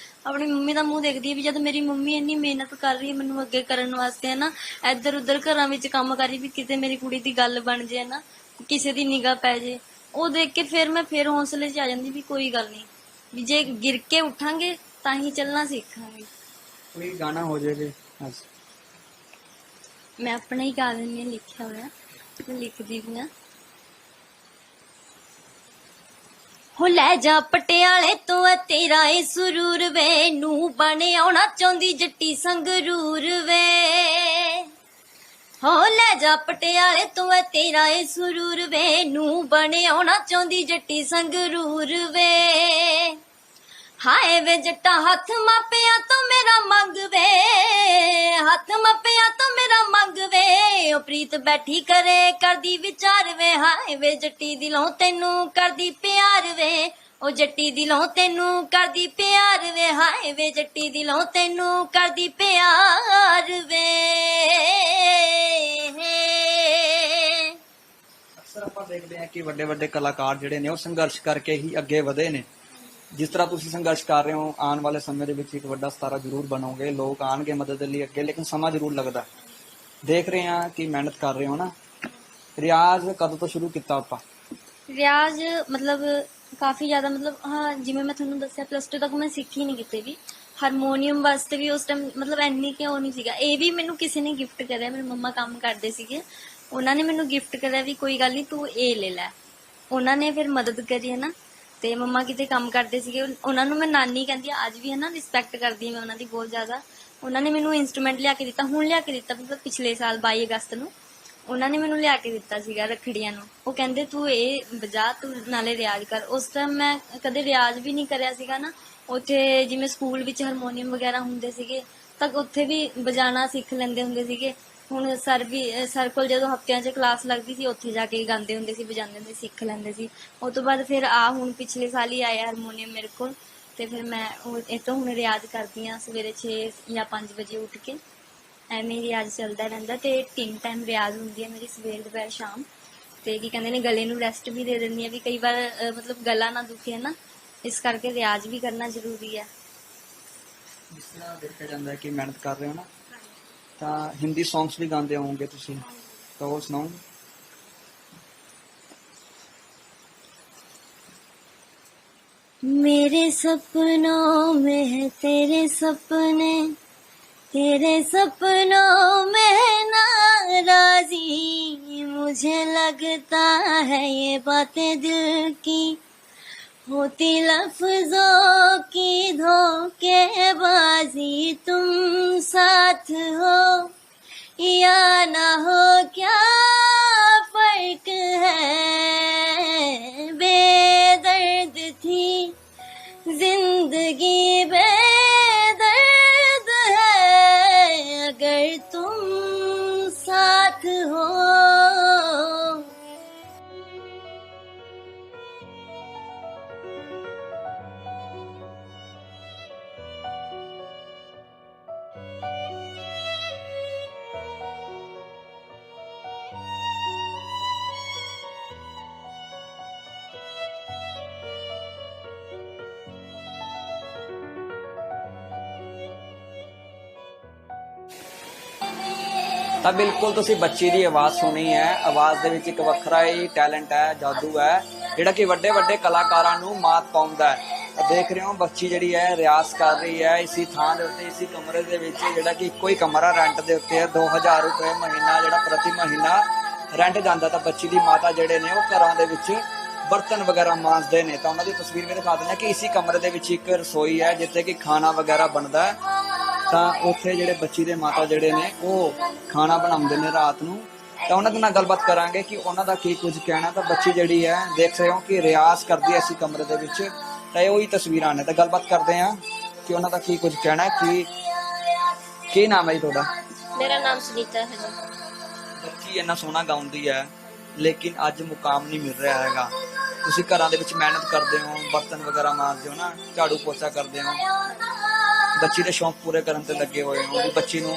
ਆਪਣੀ ਮੰਮੀ ਦਾ ਮੂੰਹ ਦੇਖਦੀ ਆ ਵੀ ਜਦ ਮੇਰੀ ਮੰਮੀ ਇੰਨੀ ਮਿਹਨਤ ਕਰ ਰਹੀ ਹੈ ਮੈਨੂੰ ਅੱਗੇ ਕਰਨ ਵਾਸਤੇ, ਹੈ ਨਾ, ਇੱਧਰ ਉੱਧਰ ਘਰਾਂ ਵਿੱਚ ਕੰਮ ਕਰ ਰਹੀ ਵੀ ਕਿਤੇ ਮੇਰੀ ਕੁੜੀ ਦੀ ਗੱਲ ਬਣ ਜੇ ਨਾ, ਕਿਸੇ ਦੀ ਨਿਗਾਹ ਪੈ ਜੇ, ਉਹ ਦੇਖ ਕੇ ਫਿਰ ਮੈਂ ਫਿਰ ਹੌਸਲੇ 'ਚ ਆ ਜਾਂਦੀ ਵੀ ਕੋਈ ਗੱਲ ਨਹੀਂ, ਵੀ ਜੇ ਗਿਰ ਕੇ ਉੱਠਾਂਗੇ ਤਾਂ ਹੀ ਚੱਲਣਾ ਸਿੱਖਾਂਗੇ। ਕੋਈ ਗਾਣਾ ਹੋ ਜਾਵੇ ਅੱਜ? ਮੈਂ ਆਪਣਾ ਹੀ ਗਾ ਦਿੰਦੀ ਹਾਂ, ਲਿਖਿਆ ਹੋਇਆ, ਮੈਂ ਲਿਖਦੀ ਵੀ ਹਾਂ। ਹੋ ਲੈ ਜਾ ਪਟਿਆਲੇ ਤੋਂ ਆ ਤੇਰਾ ਏ ਸਰੂਰ ਵੇ, ਨੂੰ ਬਣ ਆਉਣਾ ਚਾਹੁੰਦੀ ਜੱਟੀ ਸੰਗਰੂਰ ਵੇ। ਹੋ ਲੈ ਜਾ ਪਟਿਆਲੇ ਤੋਂ ਆ ਤੇਰਾ ਏ ਸਰੂਰ ਵੇ, ਨੂੰ ਬਣ ਆਉਣਾ ਚਾਹੁੰਦੀ ਜੱਟੀ ਸੰਗਰੂਰ ਵੇ। ਹਾਏ ਵੇ ਜੱਟਾ ਹੱਥ ਮਾਪਿਆ ਤੋਂ ਮੇਰਾ ਮੰਗ ਵੇ, ਹੱਥ ਮਾਪਿਆ ਤੋਂ ਮੇਰਾ ਮੰਗ ਵੇ, ਉਹ ਪ੍ਰੀਤ ਬੈਠੀ ਕਰੇ ਕਰਦੀ ਵਿਚਾਰ ਵੇ। ਹਾਏ ਵੇ ਜੱਟੀ ਦਿਲੋਂ ਤੈਨੂੰ ਕਰਦੀ ਪਿਆਰ ਵੇ, ਉਹ ਜੱਟੀ ਦਿਲੋਂ ਤੈਨੂੰ ਕਰਦੀ ਪਿਆਰ ਵੇ। ਹਾਏ ਵੇ ਜੱਟੀ ਦਿਲੋਂ ਤੈਨੂੰ ਕਰਦੀ ਪਿਆਰ ਵੇ। ਅਕਸਰ ਆਪਾਂ ਦੇਖਦੇ ਹਾਂ ਕਿ ਵੱਡੇ ਵੱਡੇ ਕਲਾਕਾਰ ਜਿਹੜੇ ਨੇ ਉਹ ਸੰਘਰਸ਼ ਕਰਕੇ ਹੀ ਅੱਗੇ ਵਧੇ ਨੇ। ਜਿਸ ਤਰ੍ਹਾਂ ਤੁਸੀਂ ਸੰਘਰਸ਼ ਕਰ ਰਹੇ ਹੋ, ਆਉਣ ਵਾਲੇ ਸਮੇਂ ਦੇ ਵਿੱਚ ਇੱਕ ਵੱਡਾ ਸਿਤਾਰਾ ਜ਼ਰੂਰ ਬਣੋਗੇ, ਲੋਕ ਆਣਗੇ ਮਦਦ ਲਈ ਅੱਗੇ, ਲੇਕਿਨ ਸਮਾਂ ਜ਼ਰੂਰ ਲੱਗਦਾ। ਦੇਖ ਰਹੇ ਹਾਂ ਕਿ ਮਿਹਨਤ ਕਰ ਰਹੇ ਹੋ ਨਾ। ਰਿਆਜ਼ ਕਦੋਂ ਤੋਂ ਸ਼ੁਰੂ ਕੀਤਾ ਆਪਾਂ? ਰਿਆਜ਼ ਮਤਲਬ ਕਾਫੀ ਜ਼ਿਆਦਾ, ਮਤਲਬ ਹਾਂ ਜਿਵੇਂ ਮੈਂ ਤੁਹਾਨੂੰ ਦੱਸਿਆ +2 ਤੱਕ ਮੈਂ ਸਿੱਖੀ ਨਹੀਂ ਕਿਤੇ ਵੀ। ਹਾਰਮੋਨੀਅਮ ਵਾਸਤੇ ਵੀ ਉਸ ਟਾਈਮ ਮਤਲਬ ਇੰਨੀ ਕਿਉਂ ਨਹੀਂ ਸੀਗਾ। ਇਹ ਵੀ ਮੈਨੂੰ ਕਿਸੇ ਨੇ ਗਿਫਟ ਕਰਿਆ, ਮੇਰੇ ਮੰਮਾ ਕੰਮ ਕਰਦੇ ਸੀਗੇ, ਉਹਨਾਂ ਨੇ ਮੈਨੂੰ ਗਿਫਟ ਕਰਿਆ ਵੀ ਕੋਈ ਗੱਲ ਨਹੀਂ ਤੂੰ ਇਹ ਲੈ ਲੈ। ਉਹਨਾਂ ਨੇ ਫਿਰ ਮਦਦ ਕਰੀ, ਹੈ ਨਾ। ਤੇ ਮੰਮਾ ਕਿਤੇ ਕੰਮ ਕਰਦੇ ਸੀਗੇ, ਉਹਨਾਂ ਨੂੰ ਮੈਂ ਨਾਨੀ ਕਹਿੰਦੀ ਆ, ਅੱਜ ਵੀ ਹੈ ਨਾ ਰਿਸਪੈਕਟ ਕਰਦੀ ਹਾਂ ਮੈਂ ਉਹਨਾਂ ਦੀ ਬਹੁਤ ਜ਼ਿਆਦਾ। ਉਹਨਾਂ ਨੇ ਮੈਨੂੰ ਇੰਸਟਰੂਮੈਂਟ ਲਿਆ ਕੇ ਦਿੱਤਾ, ਹੁਣ ਲਿਆ ਕੇ ਦਿੱਤਾ, ਮਤਲਬ ਪਿਛਲੇ ਸਾਲ 22 ਅਗਸਤ ਨੂੰ ਉਹਨਾਂ ਨੇ ਮੈਨੂੰ ਲਿਆ ਕੇ ਦਿੱਤਾ ਸੀਗਾ ਰੱਖੜੀਆਂ ਨੂੰ। ਉਹ ਕਹਿੰਦੇ ਤੂੰ ਇਹ ਵਜਾ, ਤੂੰ ਨਾਲੇ ਰਿਆਜ਼ ਕਰ। ਉਸ ਟਾਈਮ ਮੈਂ ਕਦੇ ਰਿਆਜ਼ ਵੀ ਨਹੀਂ ਕਰਿਆ ਸੀਗਾ ਨਾ। ਉੱਥੇ ਜਿਵੇਂ ਸਕੂਲ ਵਿੱਚ ਹਾਰਮੋਨੀਅਮ ਵਗੈਰਾ ਹੁੰਦੇ ਸੀਗੇ ਤਾਂ ਉੱਥੇ ਵੀ ਵਜਾਣਾ ਸਿੱਖ ਲੈਂਦੇ ਹੁੰਦੇ ਸੀਗੇ। ਹੁਣ ਸਰ ਕੋਲ ਜਦੋਂ ਹਫ਼ਤਿਆਂ 'ਚ ਕਲਾਸ ਲੱਗਦੀ ਸੀ ਉੱਥੇ ਜਾ ਕੇ ਗਾਉਂਦੇ ਹੁੰਦੇ ਸੀ, ਵਜਾਉਂਦੇ ਹੁੰਦੇ, ਸਿੱਖ ਲੈਂਦੇ ਸੀ। ਉਸ ਤੋਂ ਬਾਅਦ ਫਿਰ ਹੁਣ ਪਿਛਲੇ ਸਾਲ ਹੀ ਆਇਆ ਹਾਰਮੋਨੀਅਮ ਮੇਰੇ ਕੋਲ, ਤੇ ਫਿਰ ਮੈਂ ਇਹ ਤੋਂ ਹੁਣ ਰਿਆਜ਼ ਕਰਦੀ ਹਾਂ ਸਵੇਰੇ 6 ਜਾਂ 5 ਵਜੇ ਉੱਠ ਕੇ। ਐਵੇਂ ਰਿਆਜ਼ ਚੱਲਦਾ ਰਹਿੰਦਾ ਤੇ 3 ਟਾਈਮ ਰਿਆਜ਼ ਹੁੰਦੀ ਹੈ ਮੇਰੀ, ਸਵੇਰ ਦੁਪਹਿਰ ਸ਼ਾਮ। ਤੇ ਕੀ ਕਹਿੰਦੇ ਨੇ ਗਲੇ ਨੂੰ ਰੈਸਟ ਵੀ ਦੇ ਦਿੰਦੀ ਆ ਵੀ ਕਈ ਵਾਰ ਮਤਲਬ ਗਲਾ ਨਾ ਦੁਖੇ ਨਾ, ਇਸ ਕਰਕੇ ਰਿਆਜ਼ ਵੀ ਕਰਨਾ ਜ਼ਰੂਰੀ ਹੈ। ਜਿਸ ਤਰ੍ਹਾਂ ਦੇਖਿਆ ਜਾਂਦਾ ਹੈ ਕਿ ਮਿਹਨਤ ਕਰ ਰਹੇ ਹੋ ਨਾ, ਤਾਂ ਹਿੰਦੀ ਸੌਂਗਸ ਵੀ ਗਾਉਂਦੇ ਹੋਵੋਗੇ ਤੁਸੀਂ, ਤਾਂ ਉਹ ਸੁਣਾਓ। मेरे सपनों में है तेरे सपने, तेरे सपनों में नाराजी, मुझे लगता है ये बातें दिल की होती लफ्जों की धोखेबाजी। तुम साथ हो या ना हो क्या फर्क है, बेदर्द थी जिंदगी बेदर्द है अगर तुम साथ हो। ਤਾਂ ਬਿਲਕੁਲ ਤੁਸੀਂ ਬੱਚੀ ਦੀ ਆਵਾਜ਼ ਸੁਣੀ ਹੈ। ਆਵਾਜ਼ ਦੇ ਵਿੱਚ ਇੱਕ ਵੱਖਰਾ ਹੀ ਟੈਲੈਂਟ ਹੈ, ਜਾਦੂ ਹੈ, ਜਿਹੜਾ ਕਿ ਵੱਡੇ ਵੱਡੇ ਕਲਾਕਾਰਾਂ ਨੂੰ ਮਾਤ ਪਾਉਂਦਾ ਹੈ। ਦੇਖ ਰਹੇ ਹੋ ਬੱਚੀ ਜਿਹੜੀ ਹੈ ਰਿਆਜ਼ ਕਰ ਰਹੀ ਹੈ ਇਸੀ ਥਾਂ ਦੇ ਉੱਤੇ, ਇਸੀ ਕਮਰੇ ਦੇ ਵਿੱਚ, ਜਿਹੜਾ ਕਿ ਇੱਕੋ ਹੀ ਕਮਰਾ ਰੈਂਟ ਦੇ ਉੱਤੇ ਹੈ। 2000 ਰੁਪਏ ਮਹੀਨਾ ਜਿਹੜਾ ਪ੍ਰਤੀ ਮਹੀਨਾ ਰੈਂਟ ਜਾਂਦਾ। ਤਾਂ ਬੱਚੀ ਦੀ ਮਾਤਾ ਜਿਹੜੇ ਨੇ ਉਹ ਘਰਾਂ ਦੇ ਵਿੱਚ ਬਰਤਨ ਵਗੈਰਾ ਮਾਂਜਦੇ ਨੇ। ਤਾਂ ਉਹਨਾਂ ਦੀ ਤਸਵੀਰ ਵੀ ਦਿਖਾ ਦਿੰਦੇ ਕਿ ਇਸੀ ਕਮਰੇ ਦੇ ਵਿੱਚ ਇੱਕ ਰਸੋਈ ਹੈ ਜਿੱਥੇ ਕਿ ਖਾਣਾ ਵਗੈਰਾ ਬਣਦਾ ਹੈ। ਤਾਂ ਉੱਥੇ ਜਿਹੜੇ ਬੱਚੀ ਦੇ ਮਾਤਾ ਜਿਹੜੇ ਨੇ ਉਹ ਖਾਣਾ ਬਣਾਉਂਦੇ ਨੇ ਰਾਤ ਨੂੰ। ਤਾਂ ਉਹਨਾਂ ਦੇ ਨਾਲ ਗੱਲਬਾਤ ਕਰਾਂਗੇ ਕਿ ਉਹਨਾਂ ਦਾ ਕੀ ਕੁਝ ਕਹਿਣਾ। ਤਾਂ ਬੱਚੀ ਜਿਹੜੀ ਹੈ ਦੇਖ ਰਹੇ ਹੋ ਕਿ ਰਿਆਜ਼ ਕਰਦੀ ਹੈ ਇਸੀ ਕਮਰੇ ਦੇ ਵਿੱਚ। ਤਾਂ ਇਹ ਉਹੀ ਤਸਵੀਰਾਂ ਨੇ। ਤਾਂ ਗੱਲਬਾਤ ਕਰਦੇ ਹਾਂ ਕਿ ਉਹਨਾਂ ਦਾ ਕੀ ਕੁਝ ਕਹਿਣਾ ਹੈ। ਕੀ ਨਾਮ ਹੈ ਜੀ ਤੁਹਾਡਾ? मेरा नाम सुनीता है जी। ਬੱਚੀ ਇੰਨਾ ਸੋਹਣਾ ਗਾਉਂਦੀ ਹੈ ਲੇਕਿਨ ਅੱਜ ਮੁਕਾਮ ਨਹੀਂ ਮਿਲ ਰਿਹਾ ਹੈਗਾ। ਤੁਸੀਂ ਘਰਾਂ ਦੇ ਵਿੱਚ ਮਿਹਨਤ ਕਰਦੇ ਹੋ, ਬਰਤਨ ਵਗੈਰਾ ਮਾਰਦੇ ਹੋ ਨਾ, ਝਾੜੂ ਪੋਚਾ ਕਰਦੇ ਹੋ, ਬੱਚੀ ਦੇ ਸ਼ੌਂਕ ਪੂਰੇ ਕਰਨ ਤੇ ਲੱਗੇ ਹੋਏ ਹੋ ਵੀ ਬੱਚੀ ਨੂੰ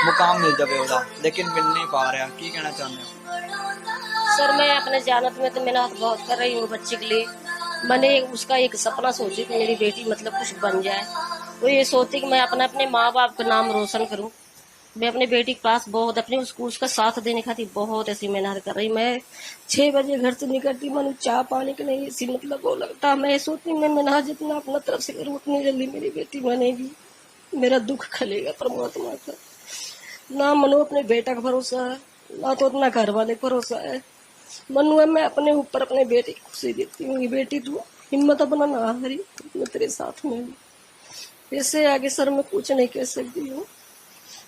ਮੁਕਾਮ ਮਿਲ ਜਾਵੇ ਉਹਦਾ, ਲੇਕਿन मिल नहीं पा रहा। ਕੀ ਕਹਿਣਾ ਚਾਹੁੰਦੇ ਹੋ? सर मैं अपने जानत में तो मेहनत बहुत कर रही हूँ बच्चे के लिए, मैंने उसका एक सपना सोची कि मेरी बेटी मतलब कुछ बन जाए। तो ये सोचती कि मैं अपने माँ बाप का नाम रोशन करूं। मैं अपनी बेटी के पास बहुत अपने उसका साथ देने खातिर बहुत ऐसी मेहनत कर रही। मैं 6 बजे घर से निकलती, मैंने चाय पानी के नहीं ऐसी मतलब वो लगता। मैं सोचती मैं मेहनत जितना अपना तरफ से करूँ उतनी जल्दी मेरी बेटी बनेगी, मेरा दुख खलेगा परमात्मा का। ना मनो अपने बेटा का भरोसा है, ना तो अपना घर वाले का भरोसा है। मनु है मैं अपने ऊपर अपने बेटे की खुशी देती हूँ। बेटी तू हिम्मत अपना ना हरी, मैं तेरे साथ में हूँ। इससे आगे सर मैं कुछ नहीं कह सकती हूँ।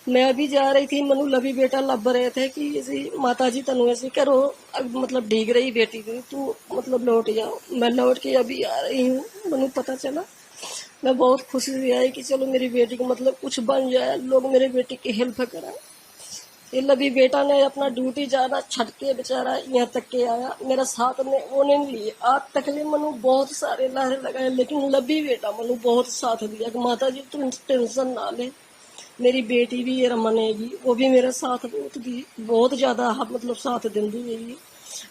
मैं अभी जा रही थी, मनु लभी बेटा लब रहे थे कि ऐसी माता जी तनु ऐसे करो, अब मतलब डीग रही बेटी की, तू मतलब लौट जाओ। मैं लौट के अभी आ रही हूँ, मनु पता चला। मैं बहुत खुशी से आई कि चलो मेरी बेटी को मतलब कुछ बन जाए, लोग मेरे बेटी की हेल्प करें। ये लभी बेटा ने अपना ड्यूटी जाना छट के बेचारा यहाँ तक के आया, मेरा साथ में वो नहीं लिए। आज तक ले मनु बहुत सारे लहरे लगाए, लेकिन लभी बेटा मनु बहुत साथ दिया कि माता जी तुम टेंशन ना ले, मेरी बेटी भी ये मनेगी। वो भी मेरा साथ बहुत ज्यादा मतलब साथ देंदी है।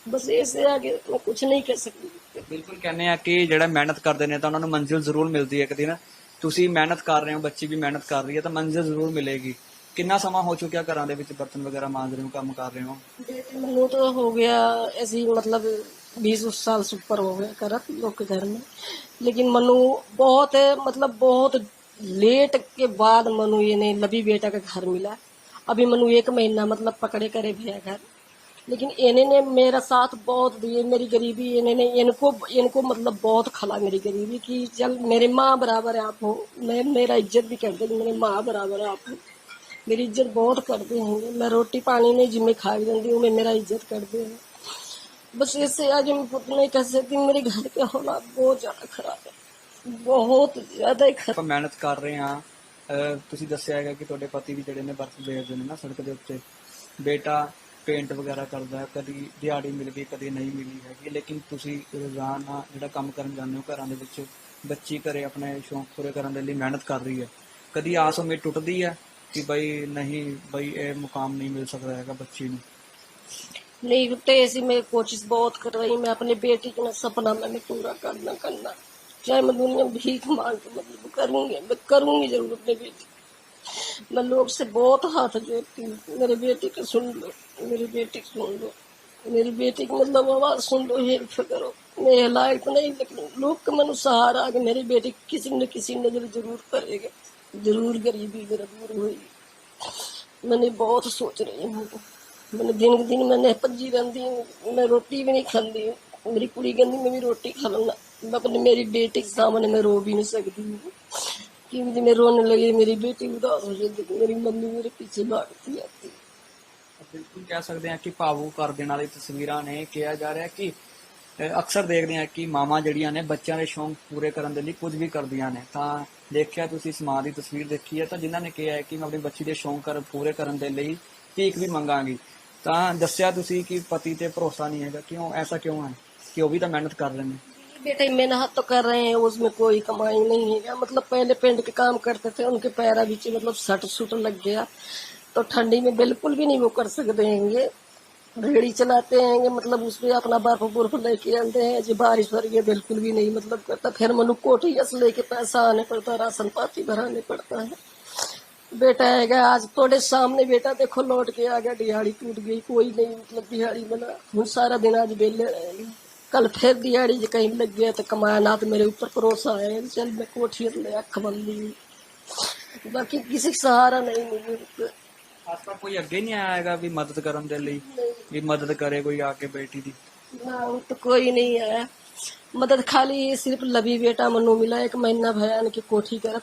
बस ऐसे आगे मैं कुछ नहीं कह सकती। ਬਿਲਕੁਲ ਕਹਿੰਦੇ ਆ ਕਿ ਜਿਹੜਾ ਮਿਹਨਤ ਕਰਦੇ ਨੇ ਤਾਂ ਉਹਨਾਂ ਨੂੰ ਮੰਜ਼ਿਲ ਜ਼ਰੂਰ ਮਿਲਦੀ ਹੈ ਇੱਕ ਦਿਨ। ਤੁਸੀਂ ਮਿਹਨਤ ਕਰ ਰਹੇ ਹੋ, ਬੱਚੀ ਵੀ ਮਿਹਨਤ ਕਰ ਰਹੀ ਹੈ ਤਾਂ ਮੰਜ਼ਿਲ ਜ਼ਰੂਰ ਮਿਲੇਗੀ। ਕਿੰਨਾ ਸਮਾਂ ਹੋ ਚੁੱਕਿਆ ਘਰਾਂ ਦੇ ਵਿੱਚ ਬਰਤਨ ਵਗੈरह ਮਾਂਜ ਰਹੇ ਹੋ, ਕੰਮ ਕਰ ਰਹੇ ਹੋ? बेटे मनु तो हो गया ऐसी मतलब 20 साल से ऊपर हो गया करत लोग के घर में। लेकिन मनु बहुत मतलब बहुत लेट के बाद मनु ये ने लभी बेटा का घर मिला। अभी मनु 1 महीना मतलब पकड़े करे भैया घर, लेकिन इन्हें ने मेरा साथ बहुत दिए। मेरी गरीबी इनको मतलब बहुत खला मेरी गरीबी की। चल मेरे माँ बराबर आप हो, मैं मेरा इज्जत भी कर दे, मेरे माँ बराबर आप हो, मेरी इज्जत बहुत करते हैं। मैं रोटी पानी नहीं जिम्मे खा जाती हूँ, मैं मेरा इज्जत करते हैं। बस इससे आगे मैं कुछ नहीं कह सकती। मेरे घर के हालात बहुत ज्यादा खराब है, बहुत ज्यादा ही खराब। ਆਪਾਂ ਮਿਹਨਤ ਕਰ ਰਹੇ ਹਾਂ। ਤੁਸੀਂ ਦੱਸਿਆ ਹੈਗਾ ਕਿ ਤੁਹਾਡੇ ਪਤੀ ਵੀ ਜਿਹੜੇ ਨੇ ਬਰਫ਼ ਵੇਚਦੇ ਨੇ ਨਾ ਸੜਕ ਦੇ ਉੱਤੇ, ਬੇਟਾ ਪੇਂਟ ਵਗੈरह ਕਰਦਾ, ਕਦੀ ਦਿਹਾੜੀ ਮਿਲ ਗਈ ਕਦੀ ਨਹੀਂ ਮਿਲੀ ਹੈਗੀ, ਲੇਕਿਨ ਤੁਸੀਂ ਰੋਜ਼ਾਨਾ ਜਿਹੜਾ ਕੰਮ ਕਰਨ ਜਾਂਦੇ ਹੋ ਘਰਾਂ ਦੇ ਵਿੱਚ, ਬੱਚੀ ਘਰੇ ਆਪਣੇ ਸ਼ੌਂਕ ਪੂਰੇ ਕਰਨ ਦੇ ਲਈ ਮਿਹਨਤ ਕਰ ਰਹੀ ਹੈ। ਕਦੀ ਆਸ ਉਮੀਦ ਟੁੱਟਦੀ ਹੈ कि भाई नहीं भाई ये मुकाम नहीं मिल सकता है बच्ची ने? नहीं तो ऐसी मैं कोशिश बहुत कर रही। मैं अपने बेटी का सपना मैंने पूरा करना चाहे मैं दुनिया में भीख मांग के मतलब करूंगी, मैं करूंगी जरूर अपने बेटी। मैं लोग से बहुत हाथ जोड़ती हूँ, मेरे बेटी को सुन लो, मेरी बेटी को सुन लो, मेरी बेटी की मतलब आवाज सुन लो, हेल्प करो। मेरे लायक नहीं, लेकिन लोग का मन सहारा कि मेरी बेटी किसी न किसी नजर जरूर करेगा, जरूर गरीबी मेरा दूर हुई। मैंने बहुत सोच रही हूँ, मैंने दिन मैंने भजी रही हूँ, मैं रोटी भी नहीं खाती हूँ। मेरी कुड़ी कहती मैं भी रोटी खा लूँगा, मैं अपनी मेरी बेटी के सामने मैं रो भी नहीं सकती हूँ, क्योंकि मैं रोने लगी मेरी बेटी उदास हो जाती, मेरी मम्मी मेरे पीछे भागती आती। बिल्कुल कह सकते हैं कि भावुक कर देने वाली तस्वीरां ने। कहा जा रहा है कि ਅਕਸਰ ਦੇਖਦੇ ਹਾਂ ਕਿ ਮਾਵਾਂ ਜਿਹੜੀਆਂ ਨੇ ਬੱਚਿਆਂ ਦੇ ਸ਼ੌਂਕ ਪੂਰੇ ਕਰਨ ਦੇ ਲਈ ਕੁਝ ਵੀ ਕਰਦੀਆਂ ਨੇ। ਤਾਂ ਦੇਖਿਆ ਤੁਸੀਂ ਇਸ ਮਾਂ ਦੀ ਤਸਵੀਰ ਦੇਖੀ ਹੈ ਤਾਂ ਜਿਨ੍ਹਾਂ ਨੇ ਕਿਹਾ ਹੈ ਕਿ ਮੈਂ ਆਪਣੀ ਬੱਚੀ ਦੇ ਸ਼ੌਂਕ ਪੂਰੇ ਕਰਨ ਦੇ ਲਈ ਭੀਖ ਵੀ ਮੰਗਾਂਗੀ। ਤਾਂ ਦੱਸਿਆ ਤੁਸੀਂ ਕਿ ਪਤੀ ਤੇ ਭਰੋਸਾ ਨਹੀਂ ਹੈਗਾ, क्यों ऐसा क्यों है कि वो भी तो मेहनत कर रहे हैं? बेटे मेहनत तो कर रहे हैं, उसमें कोई कमाई नहीं है। मतलब पहले पेंट के काम करते थे, उनके पैरा बीच मतलब सट सुट लग गया तो ठंडी में बिल्कुल भी नहीं वो कर सकते हैं। रेड़ी चलाते हैं मतलब उसमें अपना बर्फ बुर्फ लेके आते हैं, जो बारिश भर गई बिल्कुल भी नहीं मतलब करता। फिर मनु कोठियस लेके पैसा आने पड़ता, राशन पाती भराने पड़ता है। बेटा है आज थोड़े सामने, बेटा देखो लौट के आ गया, दिहाड़ी टूट गई, कोई नहीं मतलब दिहाड़ी बना। हम सारा दिन आज बेले रहेंगे, कल फिर दिहाड़ी कहीं लग गया तो कमाया ना, तो मेरे ऊपर भरोसा है चल मैं कोठियत ले अख बन ली, बाकी किसी सहारा नहीं मिली। आसपास कोई अगे नहीं आया हैगा भी मदद करन दे लई, भी मदद करे कोई आके बेटी दी? ना तो कोई नहीं आया मदद, खाली सिर्फ लभी बेटा मनु मिला 1 महीना भयान की कोठी कर।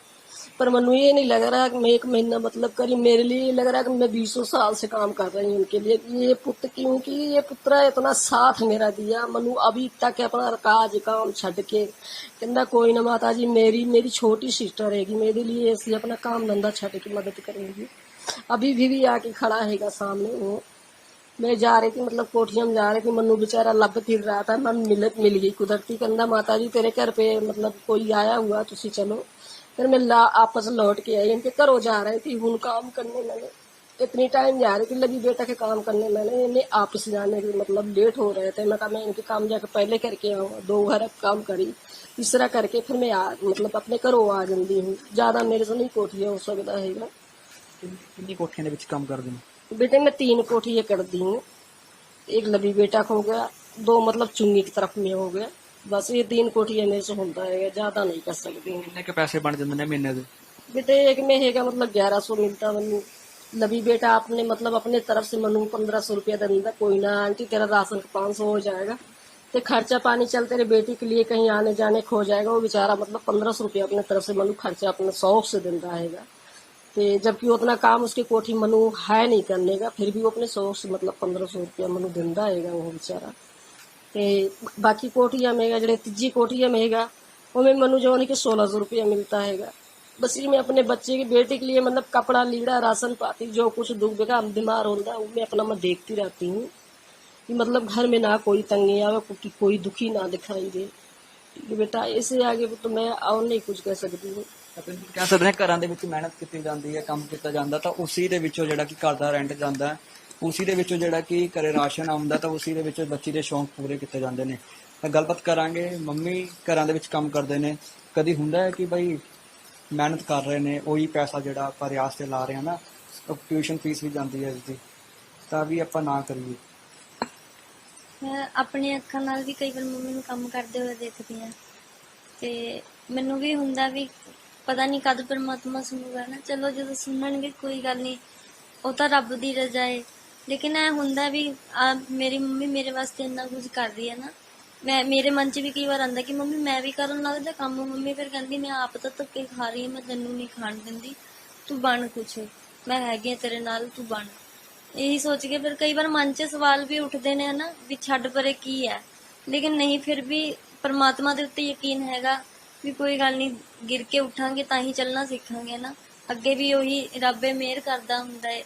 पर मनु ये नहीं लग रहा कि मैं 1 महीना मतलब करी, मेरे लिए लग रहा कि मैं 20 साल से काम कर रही हूँ उनके लिए। ये पुत्र क्योंकि ये पुत्र इतना साथ मेरा दिया। मनु अभी तक अपना काज काम छड़ के कहना कोई ना माता जी मेरी छोटी सिस्टर रहेगी, मेरे लिए ऐसी अपना काम धंधा छड़ के मदद करेगी। अभी भी आके खड़ा हैगा सामने वो। मैं जा रही थी मतलब कोठिया में जा रही थी, मनु बेचारा लब फिर रहा था, मन मिल गई कुदरती। कहना माता जी तेरे घर पे मतलब कोई आया हुआ तुसी चलो। फिर मैं आपस लौट के आई, इनके घरों जा रही थी हूं काम करने लगे। इतनी टाइम जा रही थी लगी बेटा के काम करने। मैंने इन्हें ऑफिस जाने के मतलब लेट हो रहे थे। मैं कहा मैं इनके काम जाकर पहले करके आऊँगा। 2 घर काम करी, तीसरा करके फिर मैं मतलब अपने घरों आ ਜਾਂਦੀ हूँ। ज्यादा मेरे से नहीं कोठिया हो सकता है। ਕਿੰਨੀ ਕੋਠੀਆਂ ਦੇ ਵਿੱਚ ਕੰਮ ਕਰਦੇ ਨੇ? बेटे मैं 3 कोठियाँ कर दी हूँ। एक लबी बेटा को हो गया, 2 मतलब चुंगी की तरफ में हो गया। बस ये 3 कोठियाँ मेरे से होता है, ज्यादा नहीं कर सकती हूँ। ਕਿੰਨੇ ਕੁ ਪੈਸੇ ਬਣ ਜਾਂਦੇ ਨੇ ਮਹੀਨੇ ਦੇ? बेटे एक में है मतलब 1100 मिलता मनु। लबी बेटा आपने मतलब अपने तरफ से मनु 1500 रुपया दे दिंदा। कोई ना आंटी तेरा राशन का 500 हो जाएगा। तो खर्चा पानी चल तेरे बेटी के लिए कहीं आने जाने खो जाएगा। वो बेचारा मतलब 1500 रुपया अपने तरफ से मनु खर्चा अपने शौक से दिंदा है। तो जबकि उतना काम उसकी कोठी मनु है नहीं करने का, फिर भी वो अपने शौक से मतलब 1500 रुपया मनु दिंदा है वो बेचारा। ते बाकी कोठिया में जड़े तीजी कोठिया में उनमें मनु जो के 1600 रुपया मिलता है। बस ये मैं अपने बच्चे की बेटे के लिए मतलब कपड़ा लीड़ा राशन पाती जो कुछ दुख बेगा बीमार होता है वो मैं अपना मैं देखती रहती हूँ कि मतलब घर में ना कोई तंगी आवे, कोई दुखी ना दिखाई दे। कि बेटा इससे आगे तो मैं और नहीं कुछ कह सकती हूँ। ਕਹਿ ਸਕਦੇ ਹਾਂ ਘਰਾਂ ਦੇ ਵਿੱਚ ਮਿਹਨਤ ਕੀਤੀ ਜਾਂਦੀ ਹੈ, ਕੰਮ ਕੀਤਾ ਜਾਂਦਾ ਤਾਂ ਉਸੇ ਦੇ ਵਿੱਚੋਂ ਜਿਹੜਾ ਕਿ ਘਰ ਦਾ ਰੈਂਟ ਜਾਂਦਾ ਹੈ, ਉਸੇ ਦੇ ਵਿੱਚੋਂ ਜਿਹੜਾ ਕਿ ਘਰੇ ਰਾਸ਼ਨ ਆਉਂਦਾ ਤਾਂ ਉਸੇ ਦੇ ਵਿੱਚੋਂ ਬੱਚੀ ਦੇ ਸ਼ੌਂਕ ਪੂਰੇ ਕੀਤੇ ਜਾਂਦੇ ਨੇ। ਤਾਂ ਗੱਲਬਾਤ ਕਰਾਂਗੇ। ਮੰਮੀ ਘਰਾਂ ਦੇ ਵਿੱਚ ਕੰਮ ਕਰਦੇ ਨੇ, ਕਦੀ ਹੁੰਦਾ ਹੈ ਕਿ ਬਈ ਮਿਹਨਤ ਕਰ ਰਹੇ ਨੇ ਉਹੀ ਪੈਸਾ ਜਿਹੜਾ ਆਪਾਂ ਰਿਆਜ਼ ਤੇ ਲਾ ਰਹੇ ਹਾਂ ਨਾ, ਟਿਊਸ਼ਨ ਫੀਸ ਵੀ ਜਾਂਦੀ ਹੈ ਇਸਦੀ, ਤਾਂ ਵੀ ਆਪਾਂ ਨਾ ਕਰੀਏ? ਮੈਂ ਆਪਣੀ ਅੱਖਾਂ ਨਾਲ ਵੀ ਕਈ ਵਾਰ ਮੰਮੀ ਨੂੰ ਕੰਮ ਕਰਦੇ ਹੋਏ ਦੇਖਦੀ ਹਾਂ ਤੇ ਮੈਨੂੰ ਵੀ ਹੁੰਦਾ ਵੀ ਪਤਾ ਨਹੀਂ ਕਦ ਪਰਮਾਤਮਾ ਸੁਣੂਗਾ ਨਾ। ਚਲੋ ਜਦੋਂ ਸੁਣਨਗੇ ਕੋਈ ਗੱਲ ਨਹੀਂ, ਉਹ ਤਾਂ ਰੱਬ ਦੀ ਰਜ਼ਾ ਹੈ। ਲੇਕਿਨ ਇਹ ਹੁੰਦਾ ਵੀ ਮੇਰੀ ਮੰਮੀ ਮੇਰੇ ਵਾਸਤੇ ਇੰਨਾ ਕੁਝ ਕਰ ਰਹੀ ਹੈ ਨਾ। ਮੇਰੇ ਮਨ 'ਚ ਵੀ ਕਈ ਵਾਰ ਆਉਂਦਾ ਕਿ ਮੰਮੀ ਮੈਂ ਵੀ ਕਰਨ ਲੱਗਦਾ ਕੰਮ। ਮੰਮੀ ਫਿਰ ਕਹਿੰਦੀ ਮੈਂ ਆਪ ਤਾਂ ਧੱਕੇ ਖਾ ਰਹੀ ਹਾਂ, ਮੈਂ ਤੈਨੂੰ ਨਹੀਂ ਖਾਣ ਦਿੰਦੀ, ਤੂੰ ਬਣ ਕੁਛ, ਮੈਂ ਹੈਗੀ ਹਾਂ ਤੇਰੇ ਨਾਲ, ਤੂੰ ਬਣ। ਇਹੀ ਸੋਚ ਕੇ ਫਿਰ ਕਈ ਵਾਰ ਮਨ 'ਚ ਸਵਾਲ ਵੀ ਉੱਠਦੇ ਨੇ ਨਾ ਵੀ ਛੱਡ ਪਰੇ ਕੀ ਹੈ। ਲੇਕਿਨ ਨਹੀਂ, ਫਿਰ ਵੀ ਪਰਮਾਤਮਾ ਦੇ ਉੱਤੇ ਯਕੀਨ ਹੈਗਾ ਵੀ ਕੋਈ ਗੱਲ ਨਹੀਂ, ਗਿਰ ਕੇ ਉੱਠਾਂਗੇ ਤਾਂ ਹੀ ਚੱਲਣਾ ਸਿੱਖਾਂਗੇ ਨਾ। ਅੱਗੇ ਵੀ ਉਹੀ ਰੱਬੇ ਮਿਹਰ ਕਰਦਾ ਹੁੰਦਾ ਹੈ।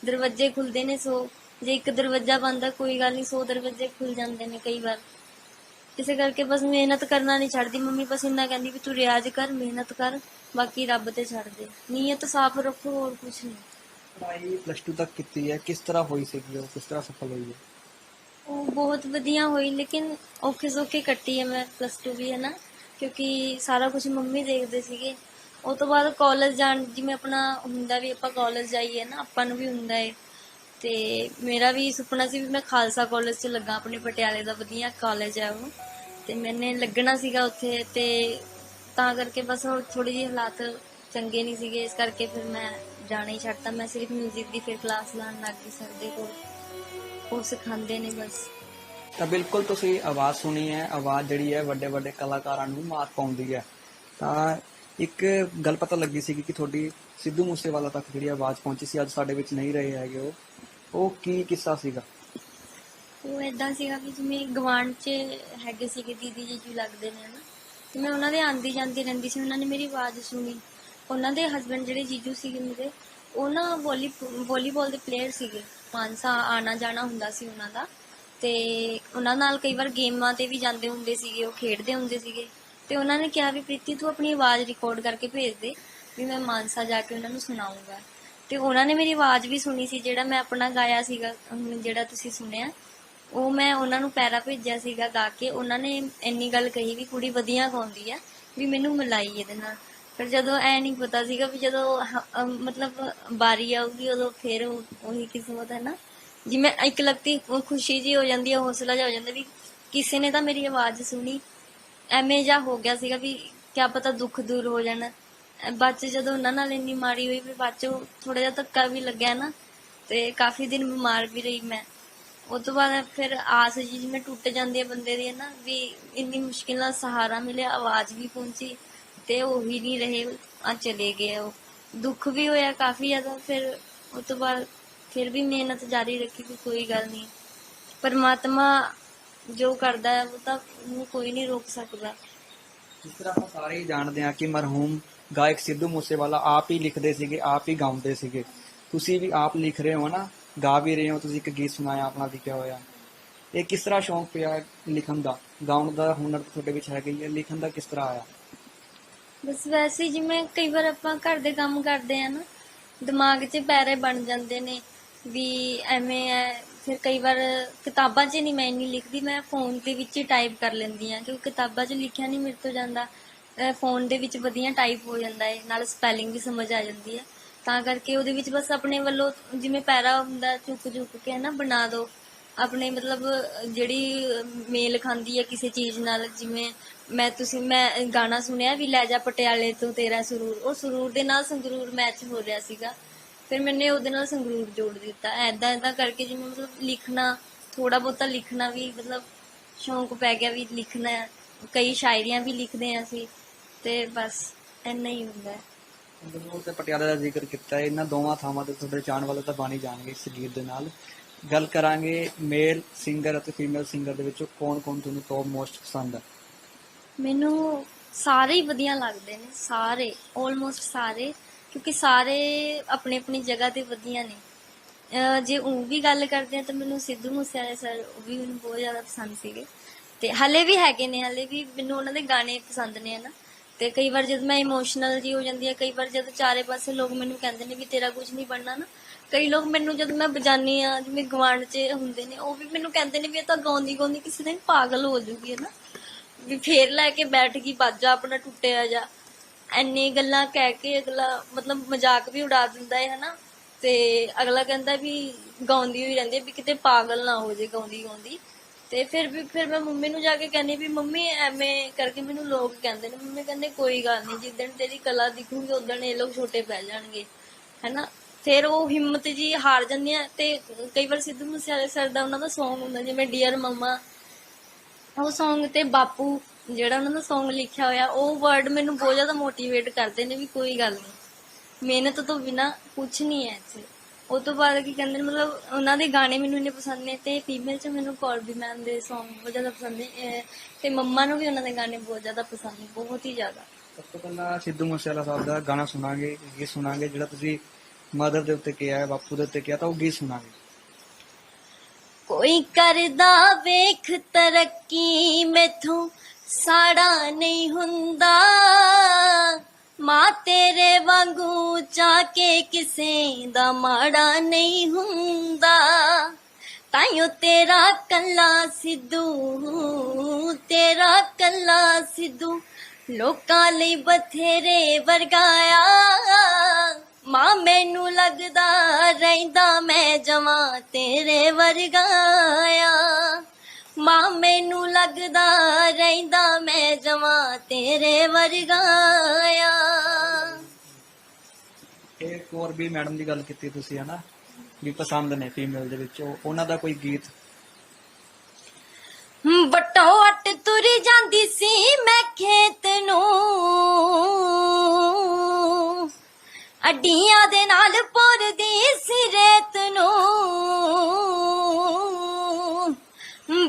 ਦਰਵਾਜ਼ੇ ਖੁੱਲਦੇ ਨੇ 100, ਜੇ ਇੱਕ ਦਰਵਾਜ਼ਾ ਬੰਦ ਹੈ ਕੋਈ ਗੱਲ ਨਹੀਂ 100 ਦਰਵਾਜ਼ੇ ਖੁੱਲ ਜਾਂਦੇ ਨੇ ਕਈ ਵਾਰ। ਇਸੇ ਕਰਕੇ ਬਸ ਮਿਹਨਤ ਕਰਨਾ ਨਹੀਂ ਛੱਡਦੀ ਮੰਮੀ। ਬਸ ਇੰਨਾ ਕਹਿੰਦੀ ਵੀ ਤੂੰ ਰਿਆਜ਼ ਕਰ, ਮਿਹਨਤ ਕਰ, ਬਾਕੀ ਰੱਬ ਤੇ ਛੱਡ ਦੇ, ਨੀਅਤ ਸਾਫ਼ ਰੱਖੋ, ਹੋਰ ਕੁਛ ਨਹੀਂ। ਪੜ੍ਹਾਈ +2 ਤੱਕ ਕੀਤੀ ਹੈ, ਕਿਸ ਤਰ੍ਹਾਂ ਹੋਈ ਸੀਗੀ ਉਹ, ਕਿਸ ਤਰ੍ਹਾਂ ਸਫਲ ਹੋਈ ਹੈ? ਉਹ ਬਹੁਤ ਵਧੀਆ ਹੋਈ, ਲੇਕਿਨ ਔਖੇ ਸੌਖੇ ਕੱਟੀ ਹੈ ਮੈਂ +2 ਵੀ, ਹੈ ਨਾ, ਕਿਉਂਕਿ ਸਾਰਾ ਕੁਝ ਮੰਮੀ ਦੇਖਦੇ ਸੀਗੇ। ਉਹ ਤੋਂ ਬਾਅਦ ਕਾਲਜ ਜਾਣ, ਜਿਵੇਂ ਆਪਣਾ ਹੁੰਦਾ ਵੀ ਆਪਾਂ ਕਾਲਜ ਜਾਈਏ ਨਾ, ਆਪਾਂ ਨੂੰ ਵੀ ਹੁੰਦਾ ਹੈ। ਤੇ ਮੇਰਾ ਵੀ ਸੁਪਨਾ ਸੀ ਵੀ ਮੈਂ ਖਾਲਸਾ ਕਾਲਜ 'ਚ ਲੱਗਾ, ਆਪਣੇ ਪਟਿਆਲੇ ਦਾ ਵਧੀਆ ਕਾਲਜ ਹੈ ਉਹ, ਤੇ ਮੈਨੇ ਲੱਗਣਾ ਸੀਗਾ ਉੱਥੇ। ਤੇ ਤਾਂ ਕਰਕੇ ਬਸ ਥੋੜੀ ਜਿਹੀ ਹਾਲਾਤ ਚੰਗੇ ਨਹੀਂ ਸੀਗੇ, ਇਸ ਕਰਕੇ ਫਿਰ ਮੈਂ ਜਾਣਾ ਹੀ ਛੱਡਤਾ। ਮੈਂ ਸਿਰਫ ਮਿਊਜ਼ਿਕ ਦੀ ਫਿਰ ਕਲਾਸ ਲਾਉਣ ਲੱਗ ਗਈ ਸਰ ਦੇ ਕੋਲ, ਉਹ ਸਿਖਾਉਂਦੇ ਨੇ ਬਸ। ਤਾਂ ਬਿਲਕੁਲ ਤੁਸੀਂ ਆਵਾਜ਼ ਸੁਣੀ ਹੈ, ਆਵਾਜ਼ ਜਿਹੜੀ ਹੈ ਵੱਡੇ ਵੱਡੇ ਕਲਾਕਾਰਾਂ ਨੂੰ ਮਾਤ ਪਾਉਂਦੀ ਹੈ। ਤਾਂ ਇੱਕ ਗੱਲ ਪਤਾ ਲੱਗੀ ਸੀਗੀ ਕਿ ਤੁਹਾਡੀ ਸਿੱਧੂ ਮੂਸੇਵਾਲਾ ਤੱਕ ਜਿਹੜੀ ਆਵਾਜ਼ ਪਹੁੰਚੀ ਸੀ, ਅੱਜ ਸਾਡੇ ਵਿੱਚ ਨਹੀਂ ਰਹੇ ਹੈਗੇ। ਉਹ ਕੀ ਕਿੱਸਾ ਸੀਗਾ? ਉਹ ਏਦਾਂ ਸੀਗਾ ਵੀ ਜਿਵੇਂ ਗਵਾਂਢ 'ਚ ਹੈਗੇ ਸੀਗੇ ਦੀਦੀ ਜੀਜੂ ਲੱਗਦੇ ਨੇ ਨਾ, ਤੇ ਮੈਂ ਉਹਨਾਂ ਦੇ ਆਉਂਦੀ ਜਾਂਦੀ ਰਹਿੰਦੀ ਸੀ। ਉਹਨਾਂ ਨੇ ਮੇਰੀ ਆਵਾਜ਼ ਸੁਣੀ। ਉਹਨਾਂ ਦੇ ਹਸਬੈਂਡ ਜਿਹੜੇ ਜੀਜੂ ਸੀਗੇ ਮੇਰੇ, ਉਹ ਨਾ ਵਾਲੀਬਾਲ ਦੇ ਪਲੇਅਰ ਸੀਗੇ। ਮਾਨਸਾ ਆਣਾ ਜਾਣਾ ਹੁੰਦਾ ਸੀ ਉਹਨਾਂ ਦਾ, ਤੇ ਉਹਨਾਂ ਨਾਲ ਕਈ ਵਾਰ ਗੇਮਾਂ ਤੇ ਵੀ ਜਾਂਦੇ ਹੁੰਦੇ ਸੀਗੇ, ਉਹ ਖੇਡਦੇ ਹੁੰਦੇ ਸੀਗੇ। ਤੇ ਉਹਨਾਂ ਨੇ ਕਿਹਾ ਵੀ ਪ੍ਰੀਤੀ ਤੂੰ ਆਪਣੀ ਆਵਾਜ਼ ਰਿਕਾਰਡ ਕਰਕੇ ਭੇਜ ਦੇ, ਵੀ ਮੈਂ ਮਾਨਸਾ ਜਾ ਕੇ ਉਹਨਾਂ ਨੂੰ ਸੁਣਾਉਂਗਾ। ਤੇ ਉਹਨਾਂ ਨੇ ਮੇਰੀ ਆਵਾਜ਼ ਵੀ ਸੁਣੀ ਸੀ, ਜਿਹੜਾ ਮੈਂ ਆਪਣਾ ਗਾਇਆ ਸੀਗਾ ਜਿਹੜਾ ਤੁਸੀਂ ਸੁਣਿਆ, ਉਹ ਮੈਂ ਉਹਨਾਂ ਨੂੰ ਪੈਰਾ ਭੇਜਿਆ ਸੀਗਾ ਗਾ ਕੇ। ਉਹਨਾਂ ਨੇ ਇੰਨੀ ਗੱਲ ਕਹੀ ਵੀ ਕੁੜੀ ਵਧੀਆ ਗਾਉਂਦੀ ਆ, ਵੀ ਮੈਨੂੰ ਮਿਲਾਈ ਇਹਦੇ ਨਾਲ। ਫਿਰ ਜਦੋਂ ਐ ਨਹੀਂ ਪਤਾ ਸੀਗਾ ਵੀ ਜਦੋਂ ਮਤਲਬ ਵਾਰੀ ਆਊਗੀ ਉਦੋਂ ਫਿਰ ਉਹੀ ਕਿਸਮਤ ਹੈ ਨਾ, ਜਿਵੇਂ ਇੱਕ ਲੱਗਦੀ ਖੁਸ਼ੀ ਜੀ ਹੋ ਜਾਂਦੀ ਹੈ, ਹੌਸਲਾ ਜਿਹਾ ਹੋ ਜਾਂਦਾ ਵੀ ਕਿਸੇ ਨੇ ਤਾਂ ਮੇਰੀ ਆਵਾਜ਼ ਸੁਣੀ। ਐਵੇਂ ਜਿਹਾ ਹੋ ਗਿਆ ਸੀਗਾ ਵੀ ਕਿਆ ਪਤਾ ਦੁੱਖ ਦੂਰ ਹੋ ਜਾਣਾ। ਬਾਅਦ 'ਚ ਜਦੋਂ ਉਹਨਾਂ ਨਾਲ ਇੰਨੀ ਮਾੜੀ ਹੋਈ, ਫਿਰ ਬਾਅਦ 'ਚ ਥੋੜਾ ਜਿਹਾ ਧੱਕਾ ਵੀ ਲੱਗਿਆ ਨਾ, ਤੇ ਕਾਫੀ ਦਿਨ ਬਿਮਾਰ ਵੀ ਰਹੀ ਮੈਂ। ਉਹ ਤੋਂ ਬਾਅਦ ਫਿਰ ਆਸ ਜੀ ਜਿਵੇਂ ਟੁੱਟ ਜਾਂਦੀ ਹੈ ਬੰਦੇ ਦੀ, ਨਾ ਵੀ ਇੰਨੀ ਮੁਸ਼ਕਿਲ ਨਾਲ ਸਹਾਰਾ ਮਿਲਿਆ, ਆਵਾਜ਼ ਵੀ ਪਹੁੰਚੀ, ਤੇ ਉਹ ਵੀ ਨਹੀਂ ਰਹੇ, ਆ ਚਲੇ ਗਏ। ਉਹ ਦੁੱਖ ਵੀ ਹੋਇਆ ਕਾਫੀ ਜ਼ਿਆਦਾ। ਫਿਰ ਉਹ ਤੋਂ ਬਾਅਦ ਫਿਰ ਵੀ ਮਿਹਨਤ ਜਾਰੀ ਰੱਖੀ ਕਿ ਕੋਈ ਗੱਲ ਨਹੀਂ, ਪਰਮਾਤਮਾ ਜੋ ਕਰਦਾ ਹੈ ਉਹ ਤਾਂ ਉਹਨੂੰ ਕੋਈ ਨਹੀਂ ਰੋਕ ਸਕਦਾ। ਜਿਸ ਤਰ੍ਹਾਂ ਆਪਾਂ ਸਾਰੇ ਹੀ ਜਾਣਦੇ ਹਾਂ ਕਿ ਮਰਹੂਮ ਗਾਇਕ ਸਿੱਧੂ ਮੂਸੇਵਾਲਾ ਆਪ ਹੀ ਲਿਖਦੇ ਸੀਗੇ, ਆਪ ਹੀ ਗਾਉਂਦੇ ਸੀਗੇ। ਤੁਸੀਂ ਵੀ ਆਪ ਲਿਖ ਰਹੇ ਹੋ ਨਾ, ਗਾ ਵੀ ਰਹੇ ਹੋ। ਤੁਸੀਂ ਇੱਕ ਗੀਤ ਸੁਣਾਇਆ ਆਪਣਾ ਲਿਖਿਆ ਹੋਇਆ, ਇਹ ਕਿਸ ਤਰ੍ਹਾਂ ਸ਼ੌਂਕ ਪਿਆ ਲਿਖਣ ਦਾ? ਗਾਉਣ ਦਾ ਹੁਨਰ ਤੁਹਾਡੇ ਵਿੱਚ ਹੈਗਾ ਹੀ ਹੈ, ਲਿਖਣ ਦਾ ਕਿਸ ਤਰ੍ਹਾਂ ਆਇਆ? ਬਸ ਵੈਸੇ ਜਿਵੇਂ ਕਈ ਵਾਰ ਆਪਾਂ ਘਰ ਦੇ ਕੰਮ ਕਰਦੇ ਆ ਨਾ, ਦਿਮਾਗ 'ਚ ਪੈਰੇ ਬਣ ਜਾਂਦੇ ਨੇ ਵੀ ਐਵੇਂ ਹੈ। ਫਿਰ ਕਈ ਵਾਰ ਕਿਤਾਬਾਂ 'ਚ ਨਹੀਂ ਮੈਂ ਇੰਨੀ ਲਿਖਦੀ, ਮੈਂ ਫੋਨ ਦੇ ਵਿੱਚ ਹੀ ਟਾਈਪ ਕਰ ਲੈਂਦੀ ਹਾਂ, ਕਿਉਂਕਿ ਕਿਤਾਬਾਂ 'ਚ ਲਿਖਿਆ ਨਹੀਂ ਮੇਰੇ ਤੋਂ ਜਾਂਦਾ। ਫੋਨ ਦੇ ਵਿੱਚ ਵਧੀਆ ਟਾਈਪ ਹੋ ਜਾਂਦਾ ਹੈ, ਨਾਲ ਸਪੈਲਿੰਗ ਵੀ ਸਮਝ ਆ ਜਾਂਦੀ ਹੈ। ਤਾਂ ਕਰਕੇ ਉਹਦੇ ਵਿੱਚ ਬਸ ਆਪਣੇ ਵੱਲੋਂ ਜਿਵੇਂ ਪੈਰਾ ਹੁੰਦਾ ਚੁੱਕ ਚੁੱਕ ਕੇ ਨਾ ਬਣਾ ਦੋ ਆਪਣੇ, ਮਤਲਬ ਜਿਹੜੀ ਮੇਲ ਖਾਂਦੀ ਹੈ ਕਿਸੇ ਚੀਜ਼ ਨਾਲ। ਜਿਵੇਂ ਮੈਂ ਗਾਣਾ ਸੁਣਿਆ ਵੀ ਲੈ ਜਾ ਪਟਿਆਲੇ ਤੋਂ ਤੇਰਾ ਸਰੂਰ, ਉਹ ਸਰੂਰ ਦੇ ਨਾਲ ਸੰਗਰੂਰ ਮੈਚ ਹੋ ਰਿਹਾ ਸੀਗਾ, ਫਿਰ ਮੈंने ਉਹਦੇ ਨਾਲ ਸੰਗਰੂਰ ਜੋੜ ਦਿੱਤਾ। ਐਦਾਂ ਕਰਕੇ ਜਿਵੇਂ ਮਤਲਬ ਲਿਖਣਾ, ਥੋੜਾ ਬਹੁਤਾ ਲਿਖਣਾ ਵੀ ਮਤਲਬ ਸ਼ੌਂਕ ਪੈ ਗਿਆ ਵੀ ਲਿਖਣਾ ਹੈ। ਕਈ ਸ਼ਾਇਰੀਆਂ ਵੀ ਲਿਖਦੇ ਹਾਂ ਅਸੀਂ, ਤੇ ਬਸ ਇੰਨਾ ਹੀ ਹੁੰਦਾ ਹੈ। ਸੰਗਰੂਰ ਤੇ ਪਟਿਆਲੇ ਦਾ ਜ਼ਿਕਰ ਕੀਤਾ ਹੈ, ਇਹਨਾਂ ਦੋਵਾਂ ਥਾਵਾਂ ਤੇ ਤੁਹਾਡੇ ਜਾਣ ਵਾਲੇ ਤਾਂ ਬਣ ਹੀ ਜਾਣਗੇ ਇਸ ਗੀਤ ਦੇ ਨਾਲ। ਗੱਲ ਕਰਾਂਗੇ ਮੇਲ ਸਿੰਗਰ ਅਤੇ ਫੀਮੇਲ ਸਿੰਗਰ ਦੇ ਵਿੱਚੋਂ ਕੌਣ ਤੁਹਾਨੂੰ ਟੌਪ ਮੋਸਟ ਪਸੰਦ ਹੈ? ਮੈਨੂੰ ਸਾਰੇ ਹੀ ਵਧੀਆ ਲੱਗਦੇ ਨੇ, ਸਾਰੇ ਆਲਮੋਸਟ ਸਾਰੇ, ਕਿਉਂਕਿ ਸਾਰੇ ਆਪਣੀ ਆਪਣੀ ਜਗ੍ਹਾ ਤੇ ਵਧੀਆ ਨੇ। ਜੇ ਉਹ ਵੀ ਗੱਲ ਕਰਦੇ ਆ ਤਾਂ ਮੈਨੂੰ ਸਿੱਧੂ ਮੂਸੇਵਾਲੇ ਸਰ, ਉਹ ਵੀ ਮੈਨੂੰ ਬਹੁਤ ਜ਼ਿਆਦਾ ਪਸੰਦ ਸੀਗੇ, ਤੇ ਹਲੇ ਵੀ ਹੈਗੇ ਨੇ, ਹਲੇ ਵੀ ਮੈਨੂੰ ਉਹਨਾਂ ਦੇ ਗਾਣੇ ਪਸੰਦ ਨੇ ਨਾ। ਤੇ ਕਈ ਵਾਰ ਜਦ ਮੈਂ ਇਮੋਸ਼ਨਲ ਜੀ ਹੋ ਜਾਂਦੀ ਹੈ, ਕਈ ਵਾਰ ਜਦ ਚਾਰੇ ਪਾਸੇ ਲੋਕ ਮੈਨੂੰ ਕਹਿੰਦੇ ਨੇ ਵੀ ਤੇਰਾ ਕੁਝ ਨਹੀਂ ਬਣਨਾ ਨਾ, ਕਈ ਲੋਕ ਮੈਨੂੰ ਜਦ ਮੈਂ ਬਜਾਨੀ ਆ, ਜਿਵੇਂ ਗਵਾਂਢ 'ਚ ਹੁੰਦੇ ਨੇ, ਉਹ ਵੀ ਮੈਨੂੰ ਕਹਿੰਦੇ ਨੇ ਵੀ ਇਹ ਤਾਂ ਗਾਉਂਦੀ ਗਾਉਂਦੀ ਕਿਸੇ ਦਿਨ ਪਾਗਲ ਹੋ ਜੂਗੀ ਨਾ, ਵੀ ਫੇਰ ਲੈ ਕੇ ਬੈਠ ਗਈ ਬਾਜਾ ਆਪਣਾ ਟੁੱਟਿਆ ਜਾ। ਐਨੀ ਗੱਲਾਂ ਕਹਿ ਕੇ ਅਗਲਾ ਮਤਲਬ ਮਜ਼ਾਕ ਵੀ ਉਡਾ ਦਿੰਦਾ ਹੈ ਹਨਾ, ਤੇ ਅਗਲਾ ਕਹਿੰਦਾ ਵੀ ਗਾਉਂਦੀ ਹੋਈ ਰਹਿੰਦੀ ਹੈ ਵੀ ਕਿਤੇ ਪਾਗਲ ਨਾ ਹੋ ਜੇ ਗਾਉਂਦੀ ਗਾਉਂਦੀ। ਤੇ ਫਿਰ ਮੈਂ ਮੰਮੀ ਨੂੰ ਜਾ ਕੇ ਕਹਿੰਦੀ ਵੀ ਮੰਮੀ ਐਵੇਂ ਕਰਕੇ ਮੈਨੂੰ ਲੋਕ ਕਹਿੰਦੇ ਨੇ। ਮੰਮੀ ਕਹਿੰਦੇ ਕੋਈ ਗੱਲ ਨਹੀਂ, ਜਿੱਦਣ ਤੇਰੀ ਕਲਾ ਦਿਖੂਗੀ ਉਦਣ ਇਹ ਲੋਕ ਛੋਟੇ ਪੈ ਜਾਣਗੇ ਹਨਾ। ਫਿਰ ਉਹ ਹਿੰਮਤ ਜੀ ਹਾਰ ਜਾਂਦੀ ਆ। ਤੇ ਕਈ ਵਾਰ ਸਿੱਧੂ ਮੂਸੇਵਾਲੇ ਸਰ ਦਾ ਉਹਨਾਂ ਦਾ Song ਹੁੰਦਾ ਜਿਵੇਂ ਡੀਅਰ ਮਮਾ, ਉਹ Song ਤੇ ਬਾਪੂ ਜਿਹੜਾ ਉਹਨਾਂ ਦਾ Song ਲਿਖਿਆ ਹੋਇਆ, ਉਹ ਵਰਡ ਮੈਨੂੰ ਬਹੁਤ ਜ਼ਿਆਦਾ ਮੋਟੀਵੇਟ ਕਰਦੇ ਨੇ ਵੀ ਕੋਈ ਗੱਲ ਨਹੀਂ, ਮਿਹਨਤ ਤੋਂ ਬਿਨਾ ਕੁਝ ਨਹੀਂ ਹੈ ਇੱਥੇ। ਉਹ ਤੋਂ ਬਾਅਦ ਕੀ ਕਹਿੰਦੇ ਨੇ, ਮਤਲਬ ਉਹਨਾਂ ਦੇ ਗਾਣੇ ਮੈਨੂੰ ਇੰਨੇ ਪਸੰਦ ਨੇ। ਤੇ ਫੀਮੇਲ 'ਚ ਮੈਨੂੰ ਕੌਲਬੀ ਮੈਮ ਦੇ Song ਬਹੁਤ ਜ਼ਿਆਦਾ ਪਸੰਦ ਨੇ, ਤੇ ਮੰਮਾ ਨੂੰ ਵੀ ਉਹਨਾਂ ਦੇ ਗਾਣੇ ਬਹੁਤ ਜ਼ਿਆਦਾ ਪਸੰਦ ਨੇ, ਬਹੁਤ ਹੀ ਜ਼ਿਆਦਾ। ਸਭ ਤੋਂ ਪਹਿਲਾਂ ਸਿੱਧੂ ਮੂਸੇਵਾਲਾ ਸਾਹਿਬ ਦਾ ਗਾਣਾ ਸੁਣਾਂਗੇ, ਗੀਤ ਸੁਣਾਂਗੇ, ਜਿਹੜਾ ਤੁਸੀਂ ਮਦਰ ਦੇ ਉੱਤੇ ਕਿਹਾ ਹੈ, ਬਾਪੂ ਦੇ ਉੱਤੇ ਕਿਹਾ, ਤਾਂ ਉਹ ਗੀਤ ਸੁਣਾਂਗੇ। ਕੋਈ ਕਰਦਾ ਵੇਖ ਤਰੱਕੀ ਮੈਥੋਂ ਸਾੜਾ ਨਹੀਂ ਹੁੰਦਾ, ਮਾਂ ਤੇਰੇ ਵਾਂਗੂ ਚਾਹ ਕੇ ਕਿਸੇ ਦਾ ਮਾੜਾ ਨਹੀਂ ਹੁੰਦਾ। ਤਾਈਓ ਤੇਰਾ ਕੱਲਾ ਸਿੱਧੂ, ਤੇਰਾ ਕੱਲਾ ਸਿੱਧੂ ਲੋਕਾਂ ਲਈ ਬਥੇਰੇ ਵਰਗਾਇਆ। ਮਾਂ ਮੈਨੂੰ ਲੱਗਦਾ ਰਹਿੰਦਾ ਮੈਂ ਜਮਾਂ ਤੇਰੇ ਵਰਗਾਇਆ, ਮਾਂ ਮੈਨੂੰ ਲੱਗਦਾ ਰਹਿੰਦਾ ਮੈਂ ਜਮਾਂ ਤੇਰੇ ਵਰਗਾਇਆ। ਇੱਕ ਹੋਰ ਵੀ ਮੈਡਮ ਦੀ ਗੱਲ ਕੀਤੀ ਤੁਸੀਂ ਹਨਾ, ਵੀ ਪਸੰਦ ਨੇ ਫੀਮੇਲ ਦੇ ਵਿੱਚ, ਉਹਨਾਂ ਦਾ ਕੋਈ ਗੀਤ? ਵੱਟੋਂ ਅੱਟ ਤੁਰ ਜਾਂਦੀ ਸੀ ਮੈਂ ਖੇਤ ਨੂੰ, ਅੱਡੀਆਂ ਦੇ ਨਾਲ ਪੁਰਦੀ ਸੀ ਰੇਤ ਨੂੰ।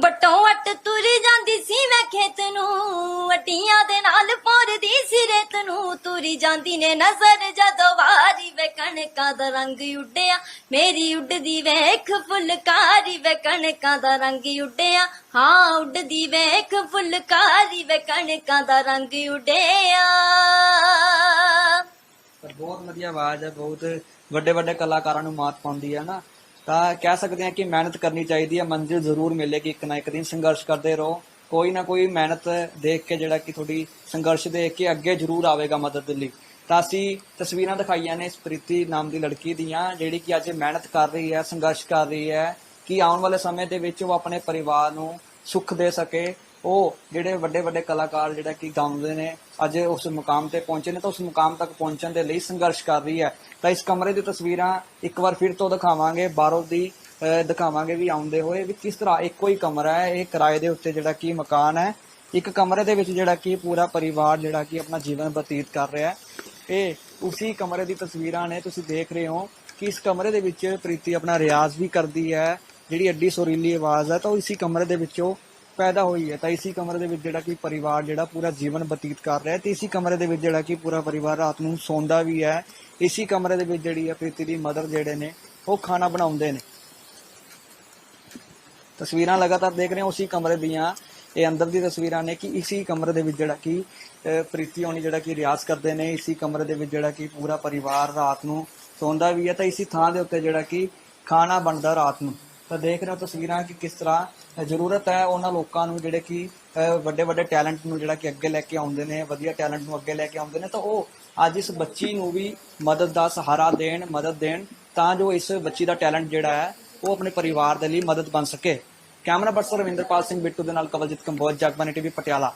ਵੱਟੋਂ ਅੱਟ ਤੁਰ ਜਾਂਦੀ ਸੀ ਮੈਂ ਖੇਤ ਨੂੰ, ਅੱਡੀਆਂ ਦੇ ਨਾਲ ਪੁਰਦੀ ਸੀ ਰੇਤ ਨੂੰ। ਤੁਰੀ ਜਾਂਦੀ ਨੇ ਨਜ਼ਰ ਜਦੋਂ ਵਾਰੀ ਵੇ ਕਣਕਾਂ ਦਾ ਰੰਗ ਉੱਡਿਆ, ਮੇਰੀ ਉੱਡਦੀ ਵੇਖ ਫੁਲਕਾਰੀ ਵੇ ਕਣਕਾਂ ਦਾ ਰੰਗ ਉੱਡਿਆ। ਹਾਂ ਉੱਡਦੀ ਵੇਖ ਫੁਲਕਾਰੀ ਵੇ ਕਣਕਾਂ ਦਾ ਰੰਗ ਉੱਡਿਆ। ਪਰ ਬਹੁਤ ਵਧੀਆ ਆਵਾਜ਼ ਹੈ, ਬਹੁਤ ਵੱਡੇ ਵੱਡੇ ਕਲਾਕਾਰਾਂ ਨੂੰ ਮਾਤ ਪਾਉਂਦੀ ਹੈ ਨਾ। ਤਾਂ ਕਹਿ ਸਕਦੇ ਹਾਂ ਕਿ ਮਿਹਨਤ ਕਰਨੀ ਚਾਹੀਦੀ ਹੈ, ਮੰਜ਼ਿਲ ਜ਼ਰੂਰ ਮਿਲੇਗੀ ਇੱਕ ਨਾ ਇੱਕ ਦਿਨ। ਸੰਘਰਸ਼ ਕਰਦੇ ਰਹੋ, ਕੋਈ ਨਾ ਕੋਈ ਮਿਹਨਤ ਦੇਖ ਕੇ, ਜਿਹੜਾ ਕਿ ਤੁਹਾਡੀ ਸੰਘਰਸ਼ ਦੇਖ ਕੇ ਅੱਗੇ ਜ਼ਰੂਰ ਆਵੇਗਾ ਮਦਦ ਲਈ। ਤਾਂ ਅਸੀਂ ਤਸਵੀਰਾਂ ਦਿਖਾਈਆਂ ਨੇ ਇਸ ਪ੍ਰੀਤੀ ਨਾਮ ਦੀ ਲੜਕੀ ਦੀਆਂ, ਜਿਹੜੀ ਕਿ ਅੱਜ ਮਿਹਨਤ ਕਰ ਰਹੀ ਹੈ, ਸੰਘਰਸ਼ ਕਰ ਰਹੀ ਹੈ ਕਿ ਆਉਣ ਵਾਲੇ ਸਮੇਂ ਦੇ ਵਿੱਚ ਉਹ ਆਪਣੇ ਪਰਿਵਾਰ ਨੂੰ ਸੁੱਖ ਦੇ ਸਕੇ। ਉਹ ਜਿਹੜੇ ਵੱਡੇ ਵੱਡੇ ਕਲਾਕਾਰ ਜਿਹੜਾ ਕਿ ਗਾਉਂਦੇ ਨੇ, ਅੱਜ ਉਸ ਮੁਕਾਮ ਤੇ ਪਹੁੰਚੇ ਨੇ, ਤਾਂ ਉਸ ਮੁਕਾਮ ਤੱਕ ਪਹੁੰਚਣ ਦੇ ਲਈ ਸੰਘਰਸ਼ ਕਰ ਰਹੀ ਹੈ। ਤਾਂ ਇਸ ਕਮਰੇ ਦੀ ਤਸਵੀਰਾਂ ਇੱਕ ਵਾਰ ਫਿਰ ਤੋਂ ਦਿਖਾਵਾਂਗੇ, ਬਾਹਰੋਂ ਦੀ ਦਿਖਾਵਾਂਗੇ ਵੀ ਆਉਂਦੇ ਹੋਏ ਵੀ ਕਿਸ ਤਰ੍ਹਾਂ ਇੱਕੋ ਹੀ ਕਮਰਾ ਹੈ, ਇਹ ਕਿਰਾਏ ਦੇ ਉੱਤੇ ਜਿਹੜਾ ਕਿ ਮਕਾਨ ਹੈ। ਇੱਕ ਕਮਰੇ ਦੇ ਵਿੱਚ ਜਿਹੜਾ ਕਿ ਪੂਰਾ ਪਰਿਵਾਰ ਜਿਹੜਾ ਕਿ ਆਪਣਾ ਜੀਵਨ ਬਤੀਤ ਕਰ ਰਿਹਾ ਹੈ। ਇਹ ਉਸੇ ਕਮਰੇ ਦੀ ਤਸਵੀਰਾਂ ਨੇ, ਤੁਸੀਂ ਦੇਖ ਰਹੇ ਹੋ ਕਿ ਇਸ ਕਮਰੇ ਦੇ ਵਿੱਚ ਪ੍ਰੀਤੀ ਆਪਣਾ ਰਿਆਜ਼ ਵੀ ਕਰਦੀ ਹੈ। ਜਿਹੜੀ ਅੱਡੀ ਸੁਰੀਲੀ ਆਵਾਜ਼ ਹੈ ਤਾਂ ਉਹ ਇਸੇ ਕਮਰੇ ਦੇ ਵਿੱਚੋਂ ਪੈਦਾ ਹੋਈ ਹੈ। ਤਾਂ ਇਸੇ ਕਮਰੇ ਦੇ ਵਿੱਚ ਜਿਹੜਾ ਕਿ ਪਰਿਵਾਰ ਜਿਹੜਾ ਪੂਰਾ ਜੀਵਨ ਬਤੀਤ ਕਰ ਰਿਹਾ ਹੈ, ਤੇ ਇਸੇ ਕਮਰੇ ਦੇ ਵਿੱਚ ਜਿਹੜਾ ਕਿ ਪੂਰਾ ਪਰਿਵਾਰ ਰਾਤ ਨੂੰ ਸੌਂਦਾ ਵੀ ਹੈ। ਇਸੇ ਕਮਰੇ ਦੇ ਵਿੱਚ ਜਿਹੜੀ ਹੈ ਪ੍ਰੀਤੀ ਦੀ ਮਦਰ ਜਿਹੜੇ ਨੇ ਉਹ ਖਾਣਾ ਬਣਾਉਂਦੇ ਨੇ। ਤਸਵੀਰਾਂ ਲਗਾਤਾਰ ਦੇਖ ਰਹੇ ਹੋ ਉਸੇ ਕਮਰੇ ਦੀਆਂ, ਇਹ ਅੰਦਰ ਦੀ ਤਸਵੀਰਾਂ ਨੇ ਕਿ ਇਸੇ ਕਮਰੇ ਦੇ ਵਿੱਚ ਜਿਹੜਾ ਕਿ ਪ੍ਰੀਤੀ ਹੋਣੀ ਜਿਹੜਾ ਕਿ ਰਿਆਜ਼ ਕਰਦੇ ਨੇ। ਇਸੇ ਕਮਰੇ ਦੇ ਵਿੱਚ ਜਿਹੜਾ ਕਿ ਪੂਰਾ ਪਰਿਵਾਰ ਰਾਤ ਨੂੰ ਸੌਂਦਾ ਵੀ ਹੈ ਤਾਂ ਇਸੇ ਥਾਂ ਦੇ ਉੱਤੇ ਜਿਹੜਾ ਕਿ ਖਾਣਾ ਬਣਦਾ ਰਾਤ ਨੂੰ। ਤਾਂ ਦੇਖ ਰਹੇ ਹੋ ਤਸਵੀਰਾਂ ਕਿ ਕਿਸ ਤਰ੍ਹਾਂ ਜ਼ਰੂਰਤ ਹੈ ਉਹਨਾਂ ਲੋਕਾਂ ਨੂੰ ਜਿਹੜੇ ਕਿ ਵੱਡੇ ਵੱਡੇ ਟੈਲੈਂਟ ਨੂੰ ਜਿਹੜਾ ਕਿ ਅੱਗੇ ਲੈ ਕੇ ਆਉਂਦੇ ਨੇ, ਵਧੀਆ ਟੈਲੈਂਟ ਨੂੰ ਅੱਗੇ ਲੈ ਕੇ ਆਉਂਦੇ ਨੇ, ਤਾਂ ਉਹ ਅੱਜ ਇਸ ਬੱਚੀ ਨੂੰ ਵੀ ਮਦਦ ਦਾ ਸਹਾਰਾ ਦੇਣ, ਮਦਦ ਦੇਣ, ਤਾਂ ਜੋ ਇਸ ਬੱਚੀ ਦਾ ਟੈਲੈਂਟ ਜਿਹੜਾ ਹੈ ਉਹ ਆਪਣੇ ਪਰਿਵਾਰ ਦੇ ਲਈ ਮਦਦ ਬਣ ਸਕੇ। ਕੈਮਰਾ ਪਰਸਨ ਰਵਿੰਦਰਪਾਲ ਸਿੰਘ ਬਿੱਟੂ ਦੇ ਨਾਲ ਕਵਲਜੀਤ ਕੰਬੋਜ, ਜਗਬਾਣੀ ਟੀਵੀ ਪਟਿਆਲਾ।